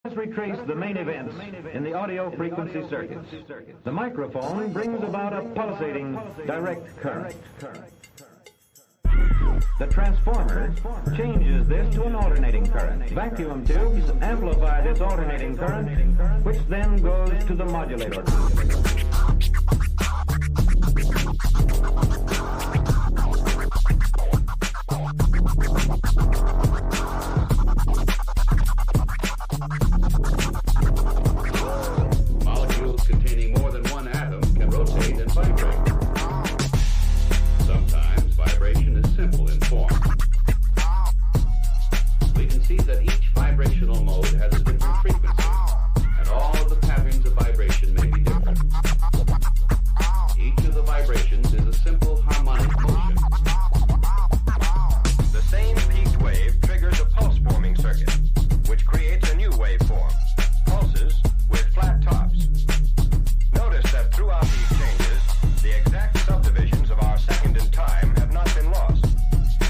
Let's retrace the main events in the audio frequency circuits. The microphone brings about a pulsating direct current. The transformer changes this to an alternating current. Vacuum tubes amplify this alternating current, which then goes to the modulator. Molecules containing more than one atom can rotate and vibrate. Sometimes vibration is simple in form. We can see that each vibrational mode has a different frequency, and all of the patterns of vibration may be different. Each of the vibrations is a simple harmonic motion. The same peaked wave triggers a pulse-forming circuit, which creates a new waveform, pulses with flat tops. Notice that throughout these changes, the exact subdivisions of our second and time have not been lost.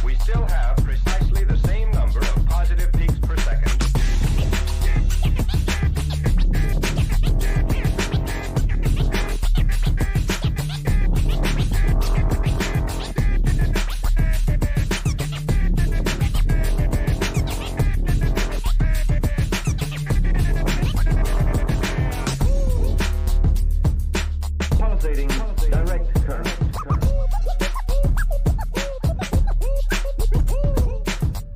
We still have precisely the same number of positive peaks per second. Pulsating direct current.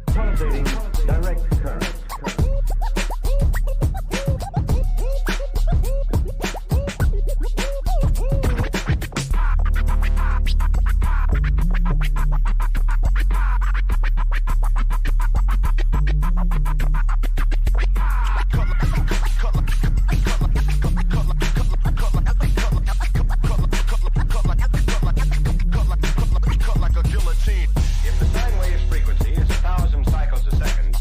Pulsating direct current. If the sine wave's frequency is 1,000 cycles a second,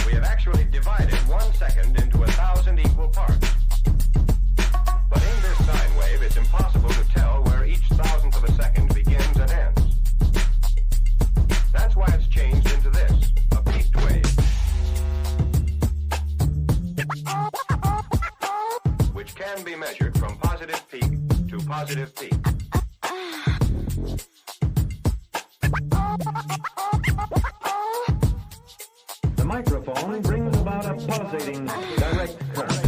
we have actually divided 1 second into 1,000 equal parts. But in this sine wave, it's impossible to tell where each thousandth of a second begins and ends. That's why it's changed into this, a peaked wave, which can be measured from positive peak to positive peak. The microphone brings about a pulsating direct current.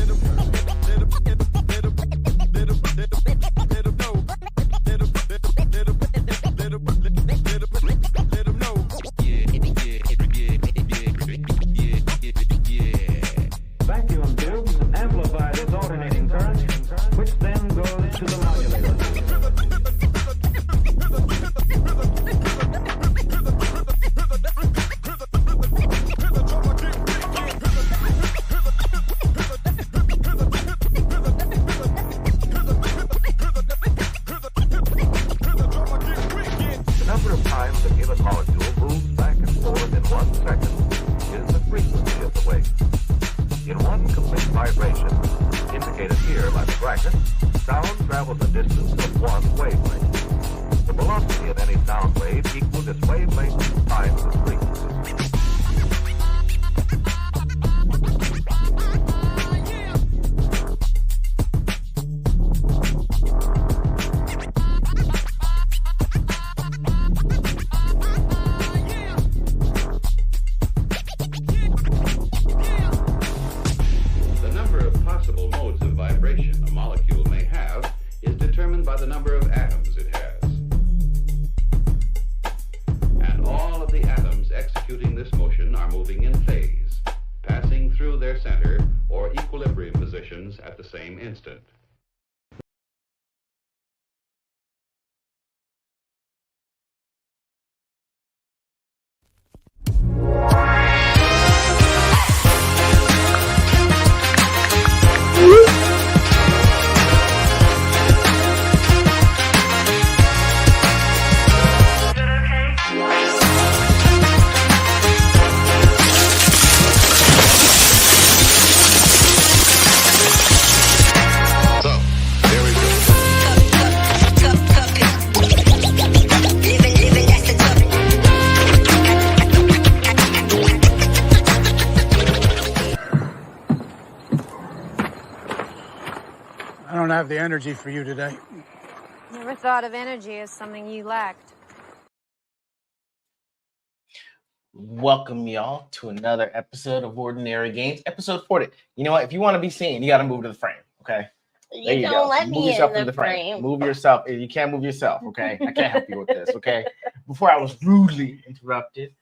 Vacuum tubes amplify this alternating current, which then goes to the modulator. The number of times a given molecule moves back and forth in 1 second is the frequency of the wave. In one complete vibration, indicated here by the bracket, sound travels a distance of 1 wavelength. The velocity of any sound wave equals its wavelength times its frequency. The number of possible modes of vibration a molecule may have is determined by the number of atoms it has. And all of the atoms executing this motion are moving in phase, passing through their center or equilibrium positions at the same instant. have the energy for you today. Never thought of energy as something you lacked. Welcome, y'all, to another episode of Ordinary Games, episode 40. You know what? If you want to be seen, you got to move to the frame, okay? There you go. Move yourself in the frame. Move yourself. You can't move yourself, okay? I can't help you with this, okay? Before I was rudely interrupted,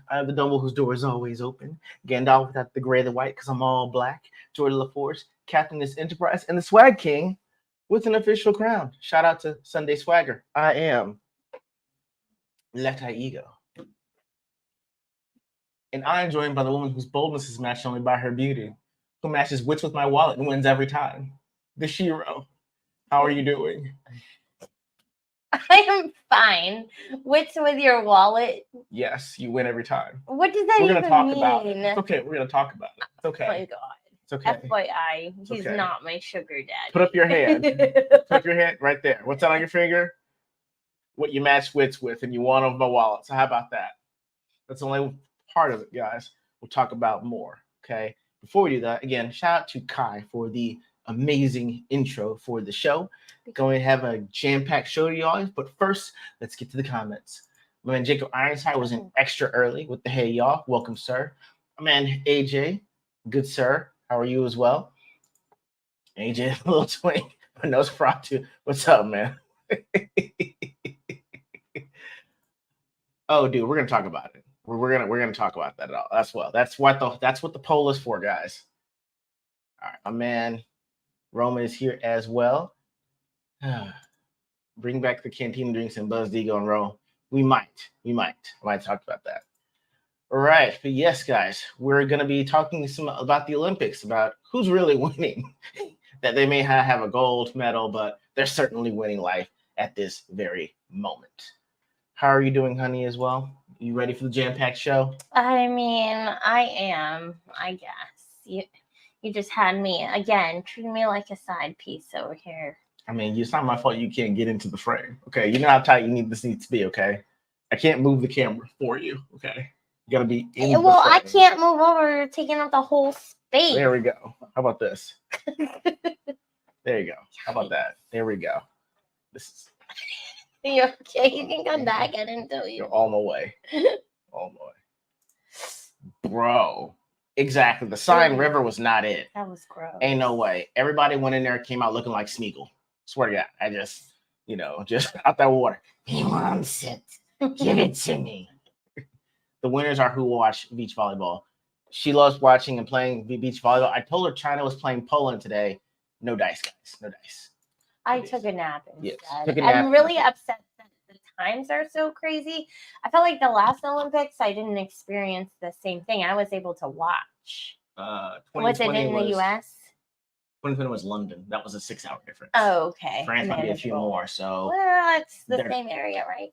I am the Dumble whose door is always open. Gandalf without the gray, the white, because I'm all black. Jordan LaForce, Captain this Enterprise, and the Swag King with an official crown. Shout out to Sunday Swagger. I am E.G.O. And I am joined by the woman whose boldness is matched only by her beauty, who matches wits with my wallet and wins every time. The Shiro. How are you doing? I am fine. Wits with your wallet. Yes, you win every time. What does that We're even gonna talk mean? about it. It's okay. We're gonna talk about it. It's okay. Oh my god. It's okay. FYI, It's he's okay. not my sugar daddy. Put up your hand. Put up your hand right there. What's that on your finger? What you match wits with, and you won over my wallet. So how about that? That's only part of it, guys. We'll talk about more. Okay. Before we do that, again, shout out to Kai for the amazing intro for the show. Going to have a jam-packed show to y'all. But first, let's get to the comments. My man Jacob Ironside was in extra early with the hey y'all. Welcome, sir. My man AJ, good sir. How are you as well? AJ, a little twink, but no fraud too. What's up, man? Oh, dude, we're gonna talk about it. We're gonna talk about that at all. That's what the poll is for, guys. All right, my man Roman is here as well. Bring back the canteen drinks and Buzz Digo and roll. We might talk about that. All right, but yes, guys, we're gonna be talking about the Olympics, about who's really winning. That they may have a gold medal, but they're certainly winning life at this very moment. How are you doing, honey, as well? You ready for the jam-packed show? I mean, I am, I guess. You just had me, again, treating me like a side piece over here. I mean, it's not my fault you can't get into the frame, okay? You know how tight this needs to be, okay? I can't move the camera for you, okay? You got to be in the frame. I can't move over, taking up the whole space. There we go. How about this? There you go. How about that? There we go. This is... You okay? You can come back in until you. You're all my way. All my way. Bro. Exactly. The Sign River was not it. That was gross. Ain't no way. Everybody went in there, came out looking like Smeagol. Swear to God. I just, just out that water. He wants it. Give it to me. The winners are who watch beach volleyball. She loves watching and playing beach volleyball. I told her China was playing Poland today. No dice, guys. No dice. I took a nap instead. Yes, took a nap. I'm really upset that the times are so crazy. I felt like the last Olympics, I didn't experience the same thing. I was able to watch. Was it in the U.S.? 2020 was London. That was a 6-hour difference. Oh, okay. France might be a few more. So well, it's the same area, right?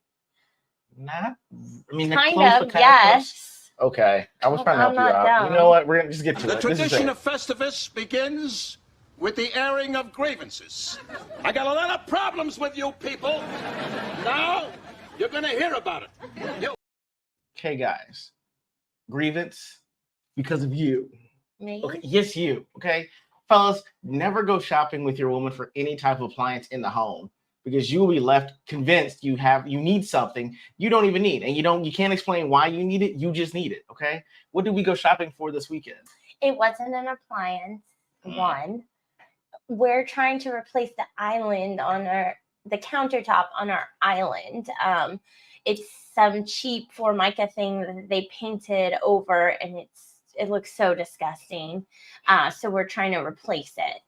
Not. I mean, kind of. Yes. Okay, I was trying to help you out. Dumb. You know what? We're gonna just get to The it. tradition of Festivus begins with the airing of grievances. I got a lot of problems with you people. Now, you're going to hear about it. Okay, guys. Grievance because of you. Me? Okay. Yes, you. Okay? Fellas, never go shopping with your woman for any type of appliance in the home because you will be left convinced you need something you don't even need. And you can't explain why you need it. You just need it. Okay? What did we go shopping for this weekend? It wasn't an appliance. One. We're trying to replace the island on the countertop on our island. It's some cheap Formica thing that they painted over, and it looks so disgusting. So we're trying to replace it.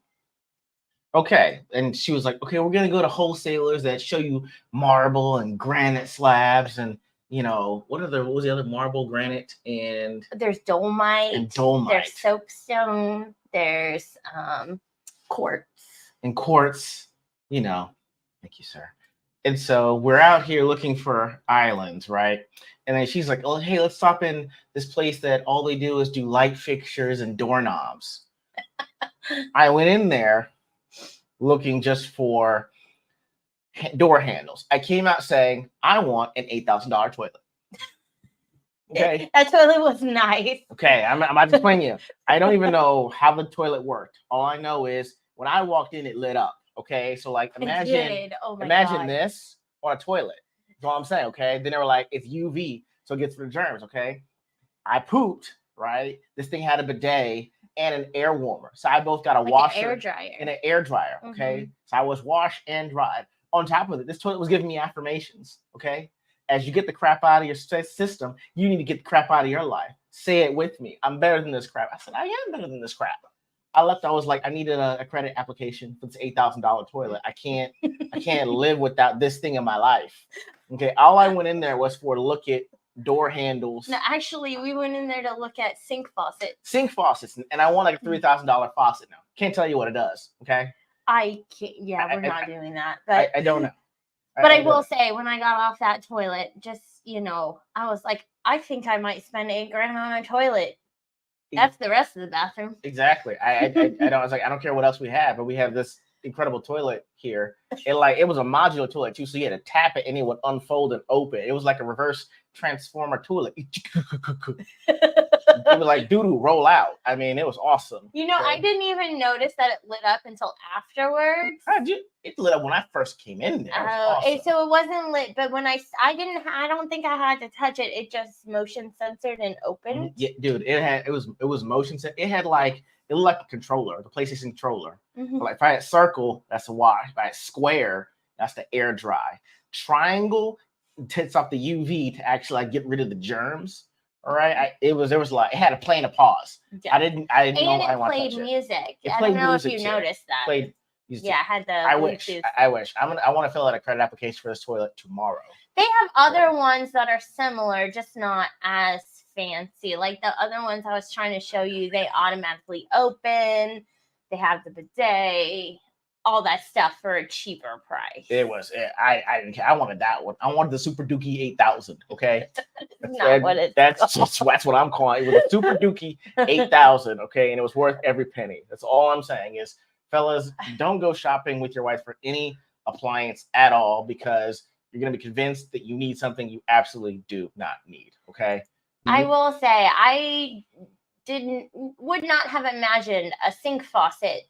Okay, and she was like, "Okay, we're gonna go to wholesalers that show you marble and granite slabs, and what was the other marble, granite, and there's dolomite. And dolomite. There's soapstone. There's quartz. And quartz, thank you, sir. And so we're out here looking for islands, right? And then she's like, "Oh, hey, let's stop in this place that all they do is do light fixtures and doorknobs." I went in there looking just for door handles. I came out saying, "I want an $8,000 toilet." Okay. That toilet was nice. Okay, I'm about to explain you. I don't even know how the toilet worked. All I know is when I walked in, it lit up. Okay, so like It imagine did. Oh my imagine God. this on a toilet. That's all I'm saying. Okay, then they were like, it's UV, so it gets rid of germs. Okay, I pooped. Right, this thing had a bidet and an air warmer, so I both got a Like washer an air dryer. and an air dryer. Okay, so I was washed and dried. On top of it, this toilet was giving me affirmations. Okay, as you get the crap out of your system, you need to get the crap out of your life. Say it with me. I'm better than this crap. I said, I am better than this crap. I left. I was like, I needed a credit application for this $8,000 toilet. I can't live without this thing in my life. Okay, all I went in there was for to look at door handles, No, actually, we went in there to look at sink faucets. and I want like a $3,000 faucet now. Can't tell you what it does. Okay, I can't. Yeah, we're not doing that. But I don't know. But I will say, when I got off that toilet, just, I was like, I think I might spend $8,000 on a toilet. That's the rest of the bathroom. Exactly. I don't. I was like, I don't care what else we have, but we have this incredible toilet here. It was a modular toilet too, so you had to tap it and it would unfold and open. It was like a reverse transformer toilet. It was like doo-doo roll out. I mean, it was awesome. I didn't even notice that it lit up until afterwards. It lit up when I first came in there. Awesome. So it wasn't lit, but when I don't think I had to touch it. It just motion censored and opened. Yeah, dude, it was motion set. It had like, it looked like a controller, the PlayStation controller. Mm-hmm. Like if I had circle, that's a wash. If I had square, that's the air dry. Triangle takes off the UV to actually like get rid of the germs. All right, it had a play and a pause. Yeah. I didn't know I wanted to touch it. Played music. It I played don't know if music you too. noticed that. Played music. Yeah, I had the. I wish. I want to fill out a credit application for this toilet tomorrow. They have other ones that are similar, just not as fancy. Like the other ones I was trying to show you, they automatically open. They have the bidet, all that stuff for a cheaper price. It was. I didn't care. I wanted that one. I wanted the Super Dookie 8000. Okay, that's what I'm calling it. It was a Super Dookie 8000. Okay, and it was worth every penny. That's all I'm saying is, fellas, don't go shopping with your wife for any appliance at all, because you're going to be convinced that you need something you absolutely do not need. Okay. I will say, I would not have imagined a sink faucet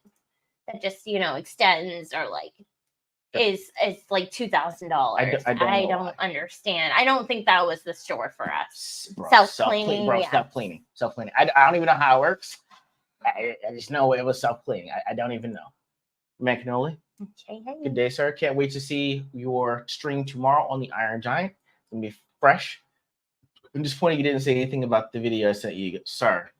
that just, extends or like is like $2,000. I don't understand. I don't think that was the store for us. Self-cleaning. Self-cleaning. I don't even know how it works. I just know it was self-cleaning. I don't even know. Macanoli. Okay. Good day, sir. Can't wait to see your stream tomorrow on the Iron Giant. It's gonna be fresh. I'm disappointed you didn't say anything about the video I sent you, sir.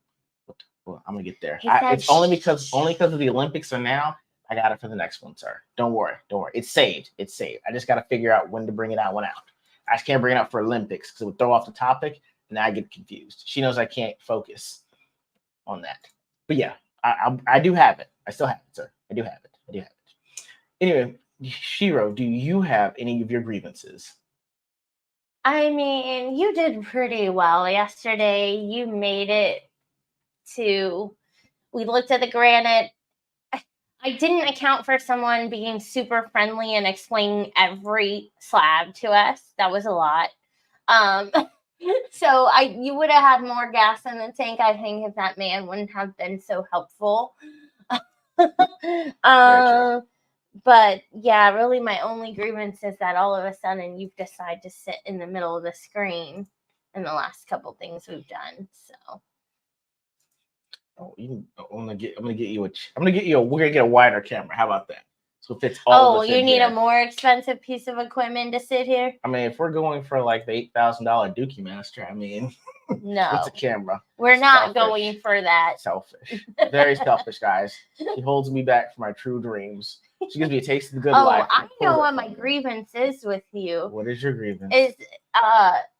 Well, I'm gonna get there. It's only because of the Olympics are now. I got it for the next one, sir. Don't worry. It's saved. I just got to figure out when to bring it out. I just can't bring it out for Olympics because it would throw off the topic and I get confused. She knows I can't focus on that. But yeah, I do have it. I still have it, sir. I do have it. Anyway, Shiro, do you have any of your grievances? I mean, you did pretty well yesterday. You made it we looked at the granite. I didn't account for someone being super friendly and explaining every slab to us. That was a lot. So you would have had more gas in the tank, I think, if that man wouldn't have been so helpful. But yeah, really my only grievance is that all of a sudden you've decided to sit in the middle of the screen in the last couple things we've done. So I'm gonna get you we're gonna get a wider camera. How about that? So it fits all. Oh, you need a more expensive piece of equipment to sit here? I mean, if we're going for like the $8,000 Dookie Master, I mean, no, it's a camera. We're not going for that. Selfish, very selfish, guys. She holds me back from my true dreams. She gives me a taste of the good life. I know what my grievance is with you. What is your grievance? Is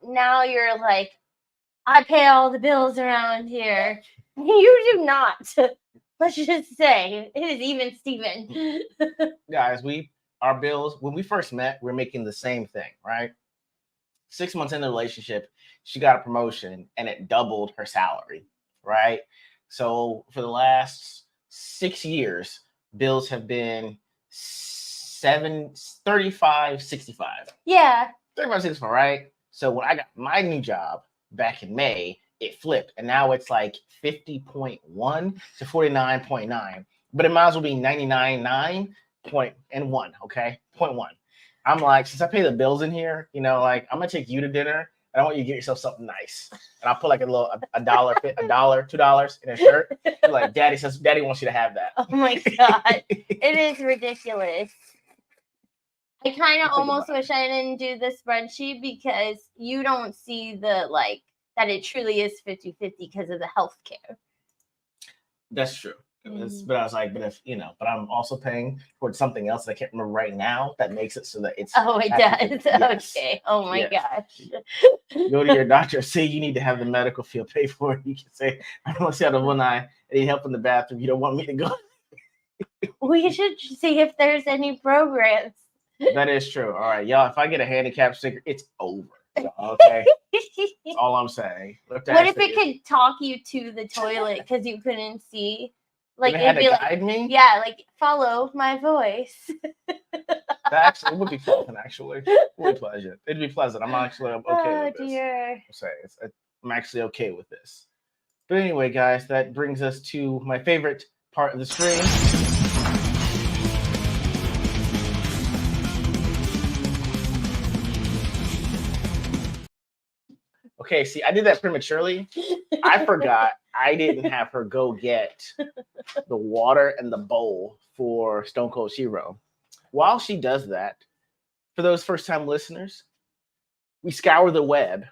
now you're like, I pay all the bills around here. You do not. Let's just say it is even Steven. Guys, our bills, when we first met, we were making the same thing, right? 6 months into the relationship, she got a promotion and it doubled her salary, right? So for the last 6 years, bills have been 35, 65. Yeah. 35, 65, right? So when I got my new job back in May, it flipped, and now it's like 50.1 to 49.9. But it might as well be 99.9 .1. Okay, .1. I'm like, since I pay the bills in here, you know, like I'm gonna take you to dinner, and I want you to get yourself something nice. And I'll put like a dollar, $2 in a shirt. You're like, Daddy wants you to have that. Oh my God, it is ridiculous. I kind of almost wish I didn't do the spreadsheet because you don't see the like that it truly is 50-50 because of the healthcare. That's true. But I was like, but I'm also paying for something else that I can't remember right now that makes it so that it's. Oh, it does. Yes. Okay. Oh my gosh. Go to your doctor. Say you need to have the medical field pay for it. You can say, I don't want to see out of one eye. I need help in the bathroom. You don't want me to go. We should see if there's any programs. That is true. All right, y'all. If I get a handicap sticker, it's over. Okay. That's all I'm saying. What if it could talk you to the toilet because you couldn't see? Like it'd be guide me? Yeah, like follow my voice. That would be pleasant. Actually, it would be pleasant. It'd be pleasant. I'm actually okay with this. Dear. I'm actually okay with this. But anyway, guys, that brings us to my favorite part of the stream. Okay, see, I did that prematurely. I forgot I didn't have her go get the water and the bowl for Stone Cold Shiro. While she does that, for those first-time listeners, we scour the web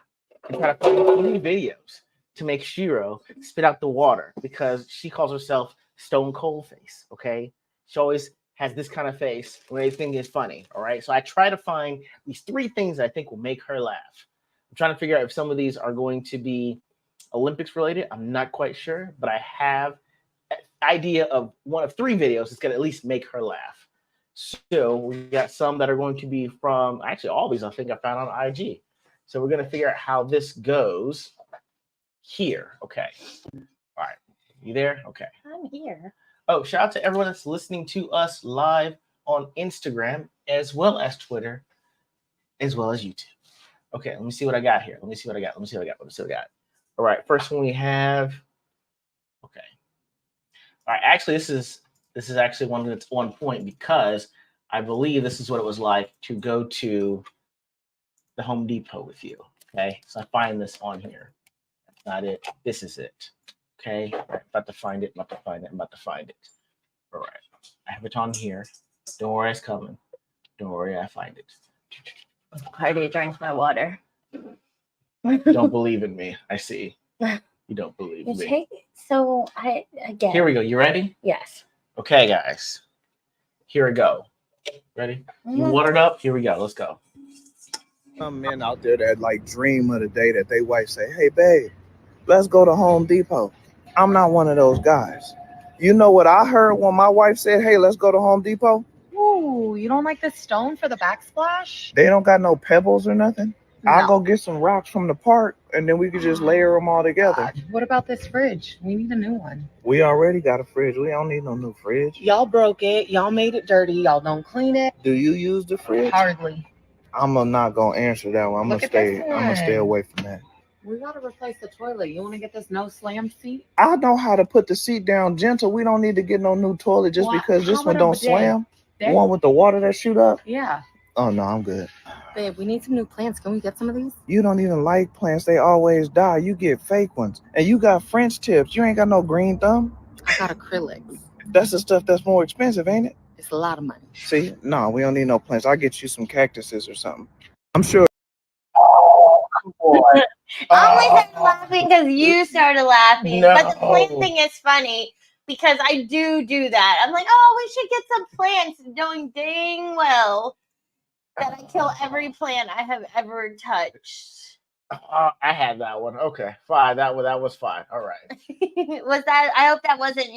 and try to find 3 videos to make Shiro spit out the water because she calls herself Stone Cold Face, okay? She always has this kind of face when anything is funny, all right? So I try to find these 3 things that I think will make her laugh. I'm trying to figure out if some of these are going to be Olympics related. I'm not quite sure, but I have an idea of one of 3 videos that's going to at least make her laugh. So we got some that are going to be from, actually all these I think I found on IG. So we're going to figure out how this goes here. Okay. All right. You there? Okay. I'm here. Oh, shout out to everyone that's listening to us live on Instagram, as well as Twitter, as well as YouTube. Okay, let me see what I got here. Let me see what I got. All right, first one we have. Okay. All right, actually, this is actually one that's on point because I believe this is what it was like to go to the Home Depot with you. Okay, so I find this on here. That's not it. This is it. Okay, all right, about to find it. All right, I have it on here. Don't worry, it's coming. Don't worry, I find it. Cardi drank my water. You don't believe in me. I see. You don't believe in me. Again. Here we go. You ready? Yes. Okay, guys. Here we go. Ready? You watered up? Here we go. Let's go. Some men out there that like dream of the day that they wife say, "Hey, babe, let's go to Home Depot." I'm not one of those guys. You know what I heard when my wife said, "Hey, let's go to Home Depot"? Ooh, you don't like the stone for the backsplash? They don't got no pebbles or nothing. No. I'll go get some rocks from the park and then we could just layer them all together. What about this fridge? We need a new one. We already got a fridge. We don't need no new fridge. Y'all broke it. Y'all made it dirty. Y'all don't clean it. Do you use the fridge? Hardly. I'm not gonna answer that one. I'm gonna stay away from that. We gotta replace the toilet. You want to get this no slam seat? I know how to put the seat down gentle. We don't need to get no new toilet just because this one don't slam. The one with the water that shoot up? Yeah. Oh no, I'm good. Babe, we need some new plants. Can we get some of these? You don't even like plants. They always die. You get fake ones. And you got French tips. You ain't got no green thumb. I got acrylics. That's the stuff that's more expensive, ain't it? It's a lot of money. See? No, we don't need no plants. I'll get you some cactuses or something. I'm sure. I only started laughing because you started laughing. No. But the plant thing is funny because I do that. I'm like, oh, we should get some plants, knowing dang well that I kill every plant I have ever touched. I had that one. Okay, fine. That was fine. All right. Was that? I hope that wasn't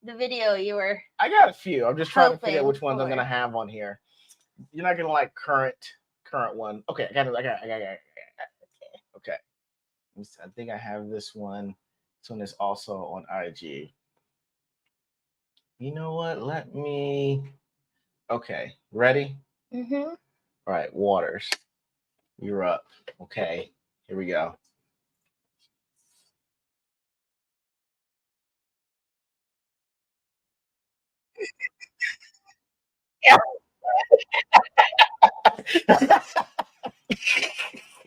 the video you were. I got a few. I'm just trying to figure out hoping which ones I'm for. gonna have on here. You're not gonna like current one. Okay, I got it. Okay. I think I have this one. This one is also on IG. You know what? Let me. Okay, ready? Mm-hmm. All right, Waters. You're up. Okay, here we go.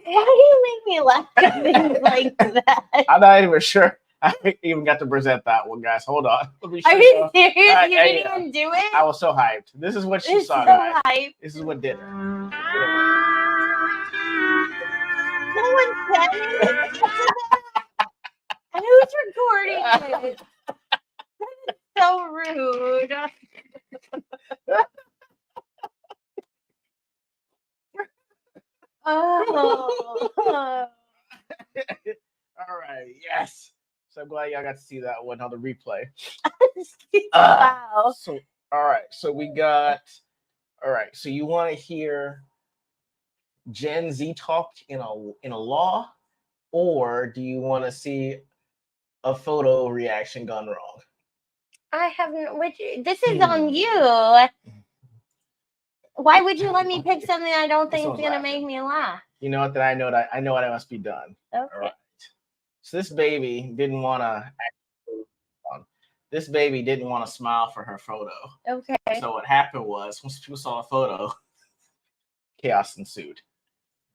Why do you make me laugh at things like that? I'm not even sure I even got to present that one, guys. Hold on. Let me show Are you. you serious? You yeah. didn't even do it? I was so hyped. This is what she It's saw, so guys. hype. This is what did her. No one said anything to that. And who's recording it? That is so rude. Oh. All right. Yes. So I'm glad y'all got to see that one on the replay. Wow. So all right. So we got. All right. So you want to hear Gen Z talk in a law, or do you want to see a photo reaction gone wrong? I haven't. This is on you. Why would you let me pick something I don't think is gonna make me laugh? You know what? That I know what I must be done. Okay. All right. So this baby didn't want to. This baby didn't want to smile for her photo. Okay. So what happened was, once people saw the photo, chaos ensued.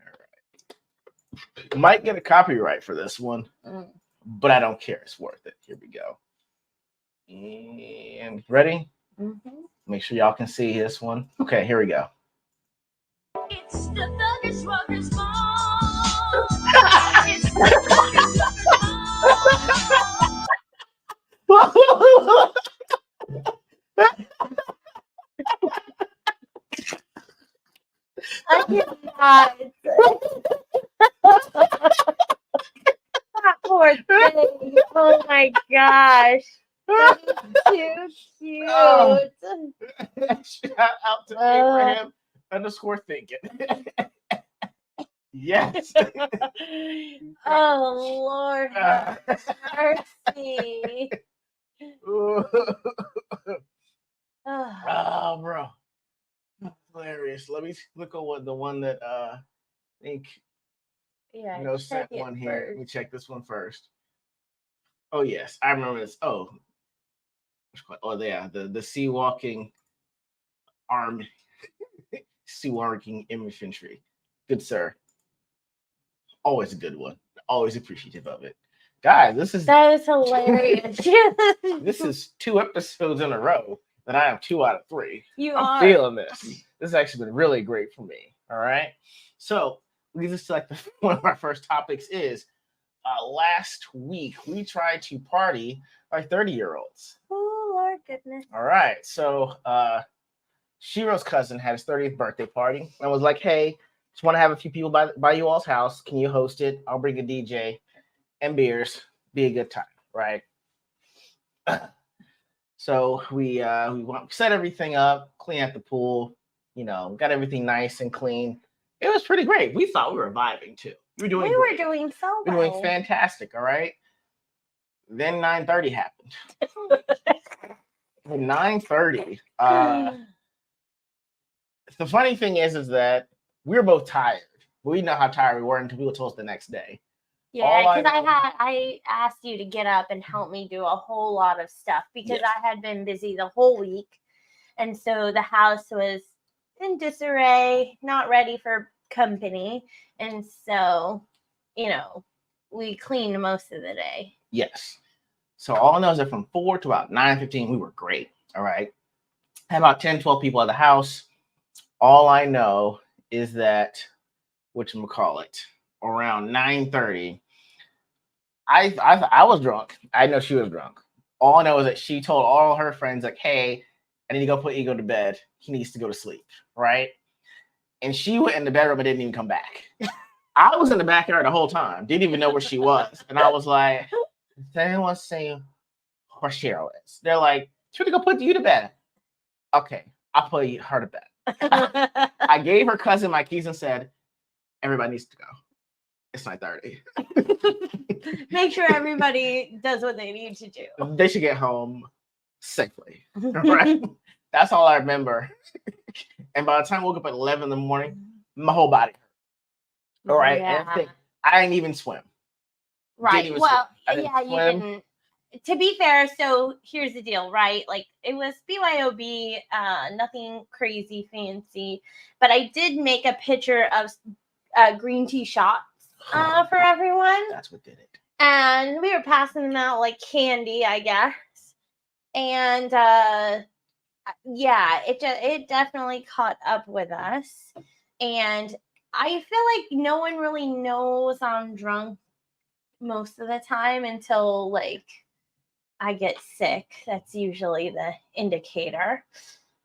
All right. Might get a copyright for this one, but I don't care. It's worth it. Here we go. And ready? Mm-hmm. Make sure y'all can see this one. Okay, here we go. It's the Thuggish Ruggers Ball. It's the Thuggish Ruggers I cannot. That poor thing. Oh my gosh. That is too cute. Shout out to Abraham _thinking. Yes. Oh Lord have mercy. Oh, bro. Hilarious. Let me look at what the one that I think sent one here. Let me check this one first. Oh yes, I remember this. Oh yeah, the sea walking armed sea walking infantry. Good sir. Always a good one. Always appreciative of it. Guys, that is hilarious. This is 2 episodes in a row that I am 2 out of 3. I'm are feeling this. This has actually been really great for me. All right. So we just like one of our first topics is last week we tried to party like 30-year-olds. Oh Lord goodness. All right. So Shiro's cousin had his 30th birthday party. I was like, hey, just want to have a few people by you all's house. Can you host it? I'll bring a DJ and beers. Be a good time, right? So we set everything up, clean out the pool, got everything nice and clean. It was pretty great. We thought we were vibing too. We were doing so well. We were doing fantastic, all right? Then 9:30 happened. At 9:30, the funny thing is that we were both tired. But we didn't know how tired we were until people told us the next day. Yeah, because I asked you to get up and help me do a whole lot of stuff because I had been busy the whole week. And so the house was in disarray, not ready for company. And so, we cleaned most of the day. Yes. So all I know is that from 4 to about 9:15, we were great. All right. Had about 10, 12 people at the house. All I know is that, around 9:30, I was drunk. I know she was drunk. All I know is that she told all her friends, like, hey, I need to go put E.G.O to bed. He needs to go to sleep, right? And she went in the bedroom and didn't even come back. I was in the backyard the whole time. Didn't even know where she was. And I was like, does anyone say where Cheryl is? They're like, she's going to go put you to bed. Okay, I'll put her to bed. I gave her cousin my keys and said, everybody needs to go. It's 9:30. Make sure everybody does what they need to do. They should get home safely. Right? That's all I remember. And by the time I woke up at 11 in the morning, my whole body hurt. All right. Yeah. And I didn't even swim. Right. Didn't even well, swim. yeah, you didn't. to be fair, so here's the deal, right? Like it was BYOB, nothing crazy fancy, but I did make a picture of green tea shots for everyone. That's what did it. And we were passing them out like candy, I guess. And yeah, it definitely caught up with us. And I feel like no one really knows I'm drunk most of the time until like I get sick. That's usually the indicator.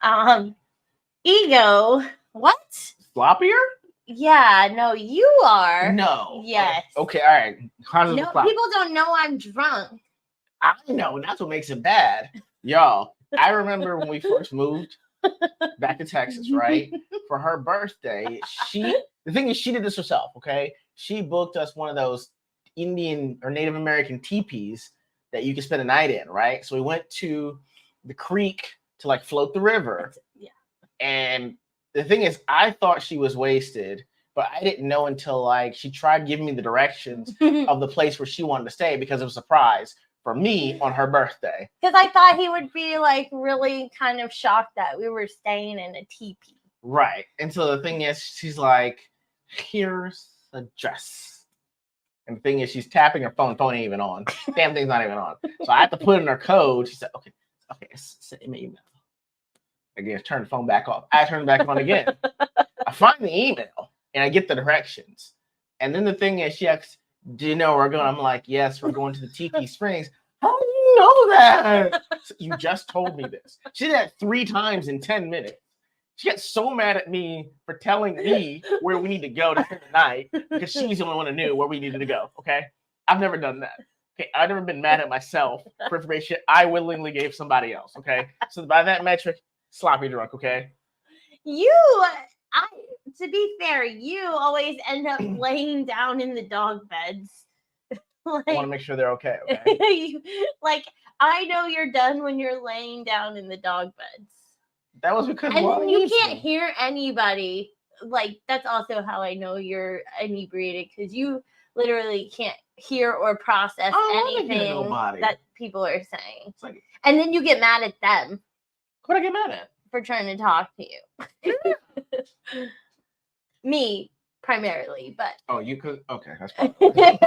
E.G.O, what? Sloppier? Yeah, no, you are. No. Yes. Okay, all right. How's No, people don't know I'm drunk. I know, and that's what makes it bad. Y'all, I remember when we first moved back to Texas, right? For her birthday, the thing is, she did this herself, okay? She booked us one of those Indian or Native American teepees that you can spend a night in, right? So we went to the creek to like float the river. Yeah. And the thing is, I thought she was wasted, but I didn't know until like she tried giving me the directions of the place where she wanted to stay because it was a surprise for me on her birthday. Because I thought he would be like really kind of shocked that we were staying in a teepee. Right. And so the thing is, she's like, here's the dress. And the thing is, she's tapping her phone. Phone ain't even on. Damn thing's not even on. So I have to put in her code. She said, okay, send me email. Again, turn the phone back off. I turn it back on again. I find the email and I get the directions. And then the thing is, she asks, do you know where we're going? I'm like, yes, we're going to the Tiki Springs. How do you know that? So you just told me this. She did that 3 times in 10 minutes. She got so mad at me for telling me where we need to go to spend the night because she's the only one who knew where we needed to go. Okay, I've never done that. Okay, I've never been mad at myself for information I willingly gave somebody else. Okay, so by that metric, sloppy drunk. Okay, to be fair, you always end up laying down in the dog beds. I want to make sure they're okay. Okay, like I know you're done when you're laying down in the dog beds. That was because and you can't hear anybody. Like that's also how I know you're inebriated because you literally can't hear or process anything that people are saying. Like, and then you get mad at them. What I get mad at? For trying to talk to you. Me primarily, but you could. Okay, that's probably why.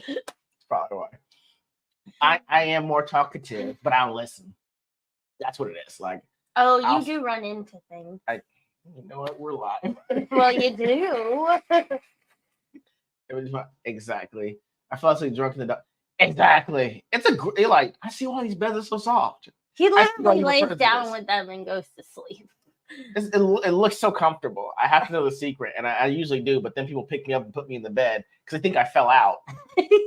That's probably why. I am more talkative, but I don't listen. That's what it is. Like, you do run into things. You know what? We're live. Well, you do. It was exactly. I fell asleep drunk in the dark. Exactly. It's like I see why these beds are so soft. He literally lays down with them and goes to sleep. It looks so comfortable. I have to know the secret, and I usually do. But then people pick me up and put me in the bed because they think I fell out.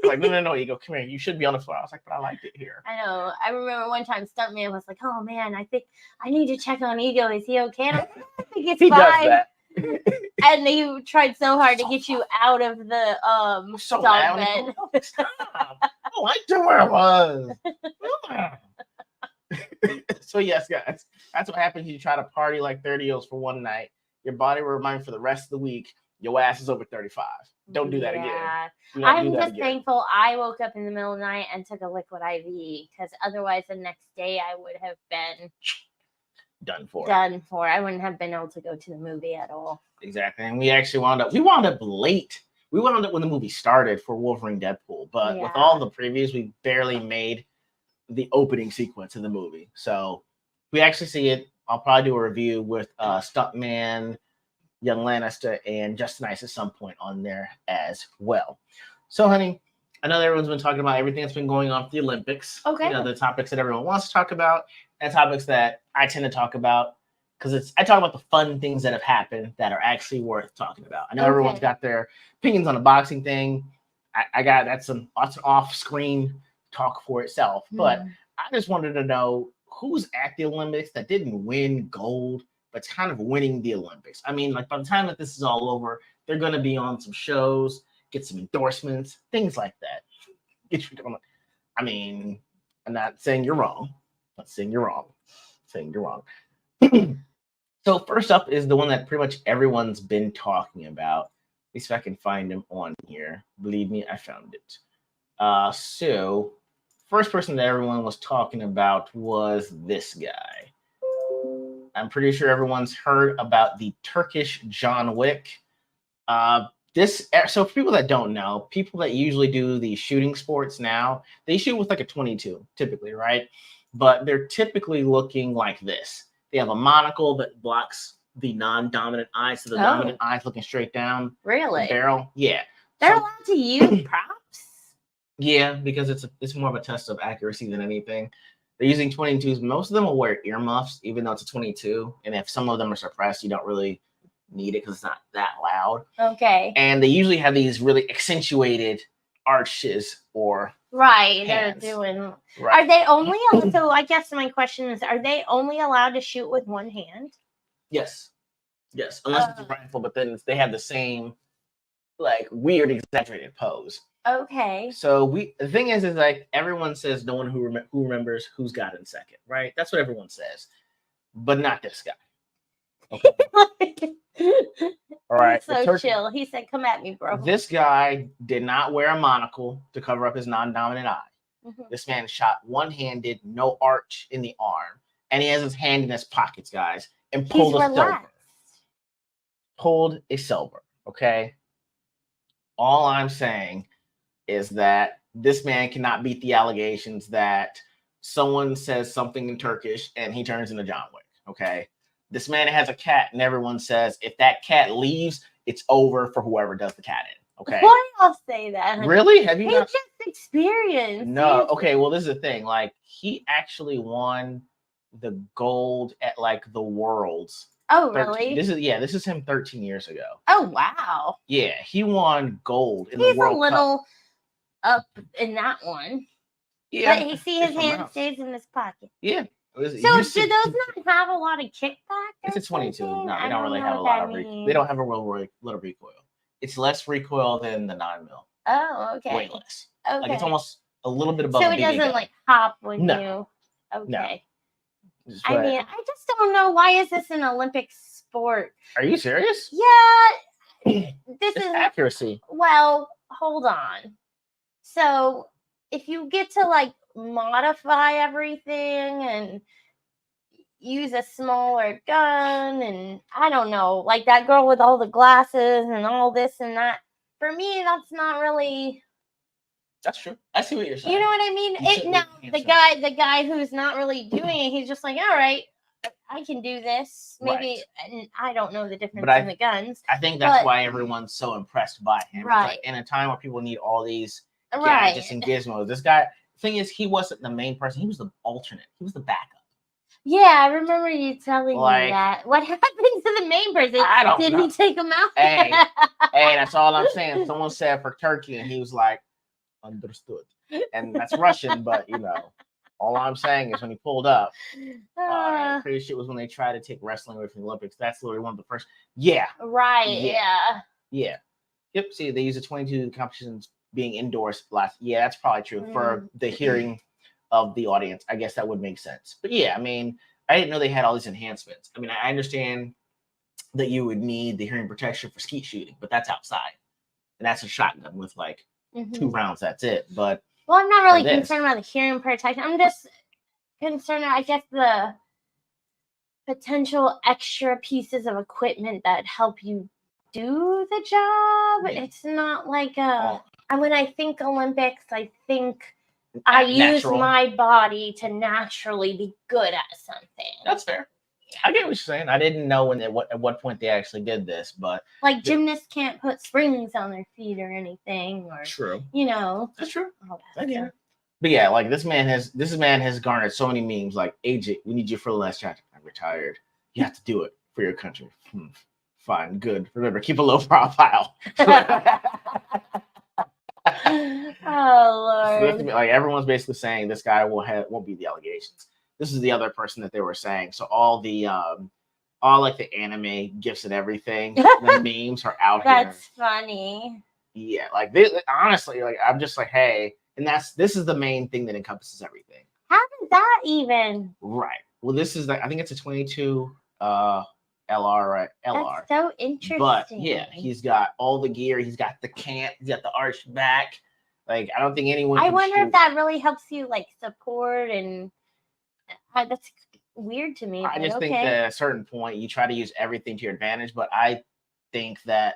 Like, no, you go, come here. You should be on the floor. I was like, but I liked it here. I know. I remember one time Stuntman was like, oh man, I think I need to check on E.G.O. Is he okay? And I think it's fine. Does that. And they tried so hard to get you out of the dog bed. I liked it where it was. So yes, guys, that's what happens. You try to party like 30-year-olds for one night. Your body will remind for the rest of the week. Your ass is over 35. Don't do that again. I'm just thankful I woke up in the middle of the night and took a liquid IV because otherwise the next day I would have been done for. I wouldn't have been able to go to the movie at all. Exactly. And we actually wound up late. We wound up when the movie started for Wolverine Deadpool, but with all the previews, we barely made the opening sequence of the movie. So we actually see it. I'll probably do a review with Stuntman, Young Lannister, and Justin Ice at some point on there as well. So, honey, I know everyone's been talking about everything that's been going on with the Olympics. Okay. You know, the topics that everyone wants to talk about and topics that I tend to talk about because I talk about the fun things that have happened that are actually worth talking about. I know everyone's got their opinions on the boxing thing. I got that's an off-screen talk for itself. But I just wanted to know who's at the Olympics that didn't win gold, but kind of winning the Olympics. I mean, like by the time that this is all over, they're going to be on some shows, get some endorsements, things like that. I mean, I'm not saying you're wrong. I'm saying you're wrong. So first up is the one that pretty much everyone's been talking about. At least if I can find him on here. Believe me, I found it. So first person that everyone was talking about was this guy. I'm pretty sure everyone's heard about the Turkish John Wick. So for people that don't know, people that usually do the shooting sports now, they shoot with like a 22 typically, right? But they're typically looking like this. They have a monocle that blocks the non-dominant eye, so the dominant eye's looking straight down. Really? The barrel, yeah. They're allowed to use props? Yeah, because it's more of a test of accuracy than anything. They're using 22s. Most of them will wear earmuffs, even though it's a 22. And if some of them are suppressed, you don't really need it because it's not that loud. Okay. And they usually have these really accentuated arches or Right. hands. They're doing. Right. Are they only? So I guess my question is: are they only allowed to shoot with one hand? Yes. Unless it's a rifle, but then they have the same like weird exaggerated pose. Okay. So the thing is like everyone says no one who remembers who's got in second, right? That's what everyone says, but not this guy. Okay. All right. So chill. He said, "Come at me, bro." This guy did not wear a monocle to cover up his non-dominant eye. Mm-hmm. This man shot one-handed, no arch in the arm, and he has his hand in his pockets, guys, and pulled a silver. Pulled a silver. Okay. All I'm saying is that this man cannot beat the allegations that someone says something in Turkish and he turns into John Wick. Okay. This man has a cat, and everyone says if that cat leaves, it's over for whoever does the cat in. Okay. Why y'all say that? Really? Have you not? Just experienced. No. Okay. Well, this is the thing. Like, he actually won the gold at like the Worlds. Oh, really? This is him 13 years ago. Oh, wow. Yeah, he won gold in the World Cup. He's a little up in that one. Yeah. But his hand stays in his pocket. Yeah. So do those not have a lot of kickback? It's a 22. No, they don't really have a lot of they don't have a real little recoil. It's less recoil than the 9mm. Oh, okay. Way less. Okay. Like it's almost a little bit above. So it doesn't like hop when you. Okay. No. I mean, I just don't know, why is this an Olympic sport? Are you serious? Yeah. This is accuracy. Well, hold on. So if you get to like modify everything and use a smaller gun, and I don't know, like that girl with all the glasses and all this and that, for me, that's not really. That's true. I see what you're saying. You know what I mean? Now the guy who's not really doing it, he's just like, all right, I can do this. Maybe, and I don't know the difference in the guns. I think that's why everyone's so impressed by him. Right. Like, in a time where people need all these gadgets and gizmos, this guy. Thing is, he wasn't the main person. He was the alternate. He was the backup. Yeah, I remember you telling me that. What happened to the main person? I don't know. Did he take him out? Hey, that's all I'm saying. Someone said for Turkey, and he was like, understood. And that's Russian, but all I'm saying is when he pulled up, I'm pretty sure it was when they tried to take wrestling away from the Olympics. That's literally one of the first. Yeah. Right. Yeah. Yep. See, they use the 22 competitions being indoors last. Yeah, that's probably true for the hearing of the audience. I guess that would make sense. But yeah, I mean, I didn't know they had all these enhancements. I mean, I understand that you would need the hearing protection for skeet shooting, but that's outside, and that's a shotgun with like 2 rounds. That's it. But I'm not really concerned about the hearing protection. I'm just concerned, I guess, the potential extra pieces of equipment that help you do the job. It's not like when I think Olympics, I think I use my body to naturally be good at something. That's fair. I get what you're saying. I didn't know at what point they actually did this, but like gymnasts can't put springs on their feet or anything, or true. That's true. But yeah, like this man has garnered so many memes. Like, AJ, we need you for the last chapter. I'm retired. You have to do it for your country. Fine, good. Remember, keep a low profile. Oh Lord! So like everyone's basically saying this guy won't be the allegations. This is the other person that they were saying. So all the like the anime gifs and everything, the memes are out here. That's funny. Yeah, like honestly, like I'm just like, hey, and this is the main thing that encompasses everything. How did that even? Right. Well, this is I think it's a 22 LR, right? LR. That's so interesting. But yeah, he's got all the gear. He's got the cant. He's got the arched back. Like, I don't think anyone. I can wonder shoot. if that really helps you like support and that's weird to me. I but just think okay. that at a certain point you try to use everything to your advantage, but I think that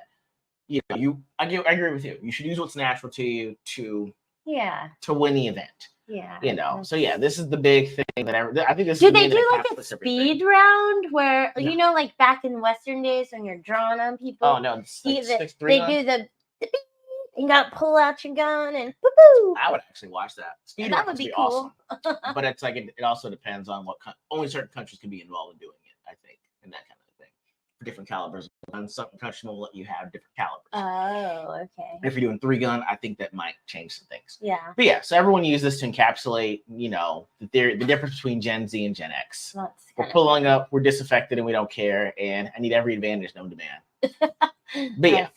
I agree with you. You should use what's natural to you to Yeah. win the event. Yeah. So yeah, this is the big thing that I think this Do is the they thing that do like a encapsulates everything. speed round where No. you know, like back in Western days when you're drawing on people? Oh no, it's like they do the beep, you got to pull out your gun and boo boo. I would actually watch that. Speed That round would would be awesome. cool. But it's like it also depends on what only certain countries can be involved in doing it. I think, and that kind of thing. For different calibers, and some countries will let you have different calibers. Oh, okay. If you're doing 3-gun, I think that might change some things. Yeah. But yeah, so everyone uses this to encapsulate, the difference between Gen Z and Gen X. We're pulling up, we're disaffected, and we don't care. And I need every advantage known to man. But yeah,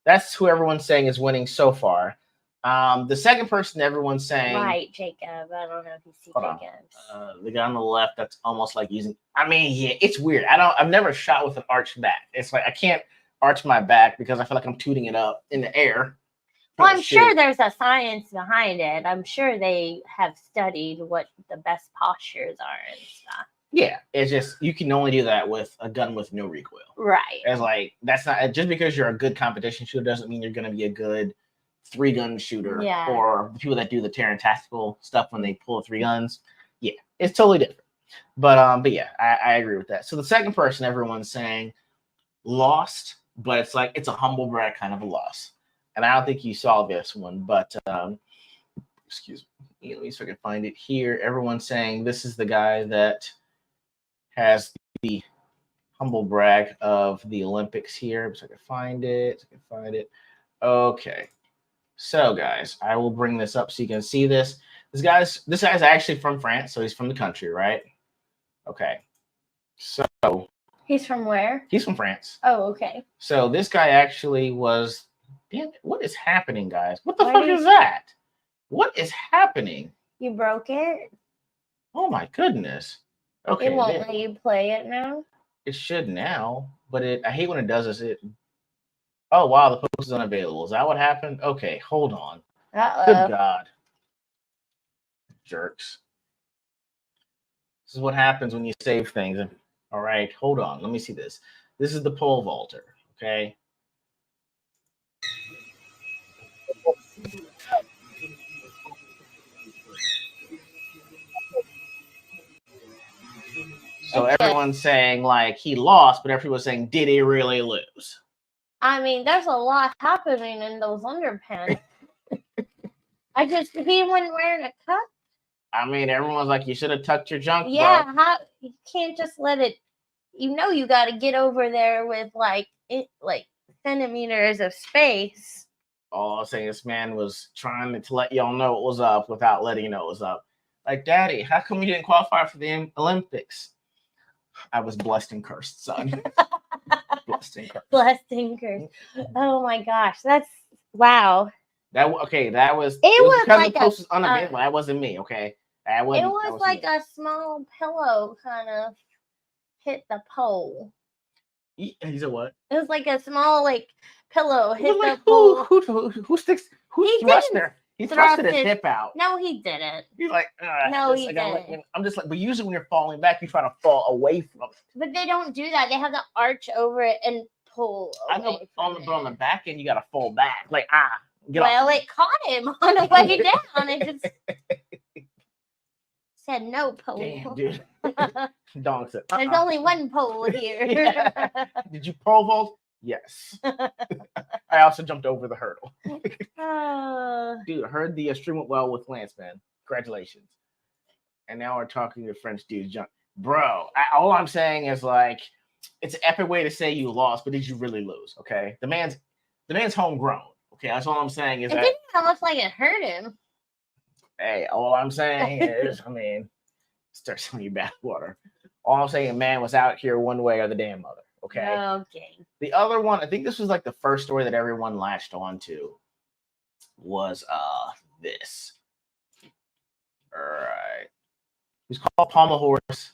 that's who everyone's saying is winning so far. The second person everyone's saying, right, Jacob. I don't know if you see Jacob's. The guy on the left, that's almost like using. I mean, yeah, it's weird. I've never shot with an arched back. It's like I can't arch my back because I feel like I'm tooting it up in the air. Well, I'm sure there's a science behind it. I'm sure they have studied what the best postures are and stuff. Yeah, it's just you can only do that with a gun with no recoil. Right. It's like that's not just because you're a good competition shooter doesn't mean you're going to be a good 3-gun shooter. Yeah. Or the people that do the Terran tactical stuff when they pull 3 guns. Yeah, it's totally different. But yeah, I agree with that. So the second person everyone's saying lost, but it's like it's a humble brag kind of a loss. And I don't think you saw this one, but excuse me, let me see if I can find it here. Everyone's saying this is the guy that has the humble brag of the Olympics here. So I can find it. Okay. So guys, I will bring this up so you can see this. This guy's actually from France, so he's from the country, right? Okay. So he's from where? He's from France. Oh, okay. So this guy actually was. Damn it! What is happening, guys? What the fuck is that? What is happening? You broke it? Oh my goodness. Okay. It won't let you play it now? It should now, but I hate when it does this. Oh wow, the post is unavailable. Is that what happened? Okay, hold on. Good God. Jerks. This is what happens when you save things. All right, hold on. Let me see this. This is the pole vaulter, okay? So everyone's saying like he lost, but everyone's saying, did he really lose? I mean, there's a lot happening in those underpants. He wasn't wearing a cup. I mean, everyone's like, you should have tucked your junk. Yeah, bro. you can't just let it. You got to get over there with like centimeters of space. All I'm saying, this man was trying to let y'all know what was up without letting you know what was up. Like, Daddy, how come you didn't qualify for the Olympics? I was blessed and cursed, son. Blessed and cursed. Blessed and cursed. Oh my gosh, that's wow. That was it was because like the post was unavailable. That wasn't me, okay? That was like me. a small pillow kind of hit the pole. He's a what? It was like a small pillow hit the pole. Who thrust He thrusted his hip out. No, he didn't. He's like, no, he didn't. I'm just like, but usually when you're falling back, you try to fall away from it. But they don't do that. They have to arch over it and pull. I know, but on the back end, you got to fall back. Like, get off. It caught him on the way down. It just said no pole. Damn, dude. Dog said, There's only one pole here. Yeah. Did you pole vault? Yes. I also jumped over the hurdle. Dude, I heard the stream went well with Lance, man. Congratulations. And now we're talking to French dudes. Bro, all I'm saying is like, it's an epic way to say you lost, but did you really lose? Okay, the man's homegrown. Okay, that's all I'm saying is it didn't even look like it hurt him. Hey, all I'm saying is, start selling you bathwater. All I'm saying, man was out here one way or the damn other. Okay. Okay. The other one, I think this was like the first story that everyone latched onto, was this. All right. He's called Pommel Horse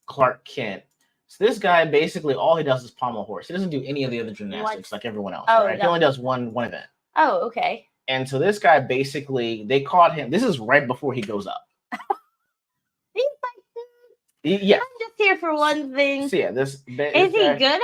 Clark Kent. So this guy basically all he does is pommel horse. He doesn't do any of the other gymnastics like everyone else. Right? He only does one event. Oh, okay. And so this guy basically, they caught him. This is right before he goes up. He's like, Yeah. I'm just here for one thing. So yeah, Is he good at it?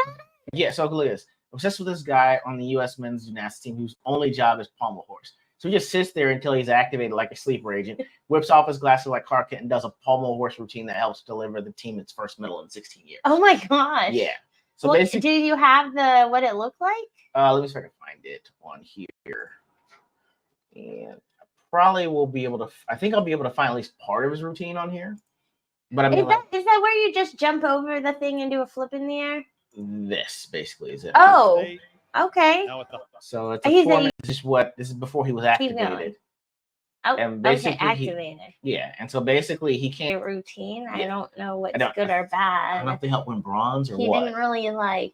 Yeah, so look at this. Obsessed with this guy on the U.S. men's gymnastics team whose only job is pommel horse. So he just sits there until he's activated like a sleeper agent, whips off his glasses like Clark Kent, and does a pommel horse routine that helps deliver the team its first medal in 16 years. Oh my gosh. Yeah. So Well, basically, do you have the what it looked like? let me see if I can find it on here. And I probably will be able to. I think I'll be able to find at least part of his routine on here. But I mean, Is that where you just jump over the thing and do a flip in the air? This basically is it. Oh, okay. So it's a 4 minutes. This is before he was activated. Oh, And basically okay, activated. And so basically he can't routine. I don't know what's don't- good or I don't bad. know if they help win bronze or He what. didn't really like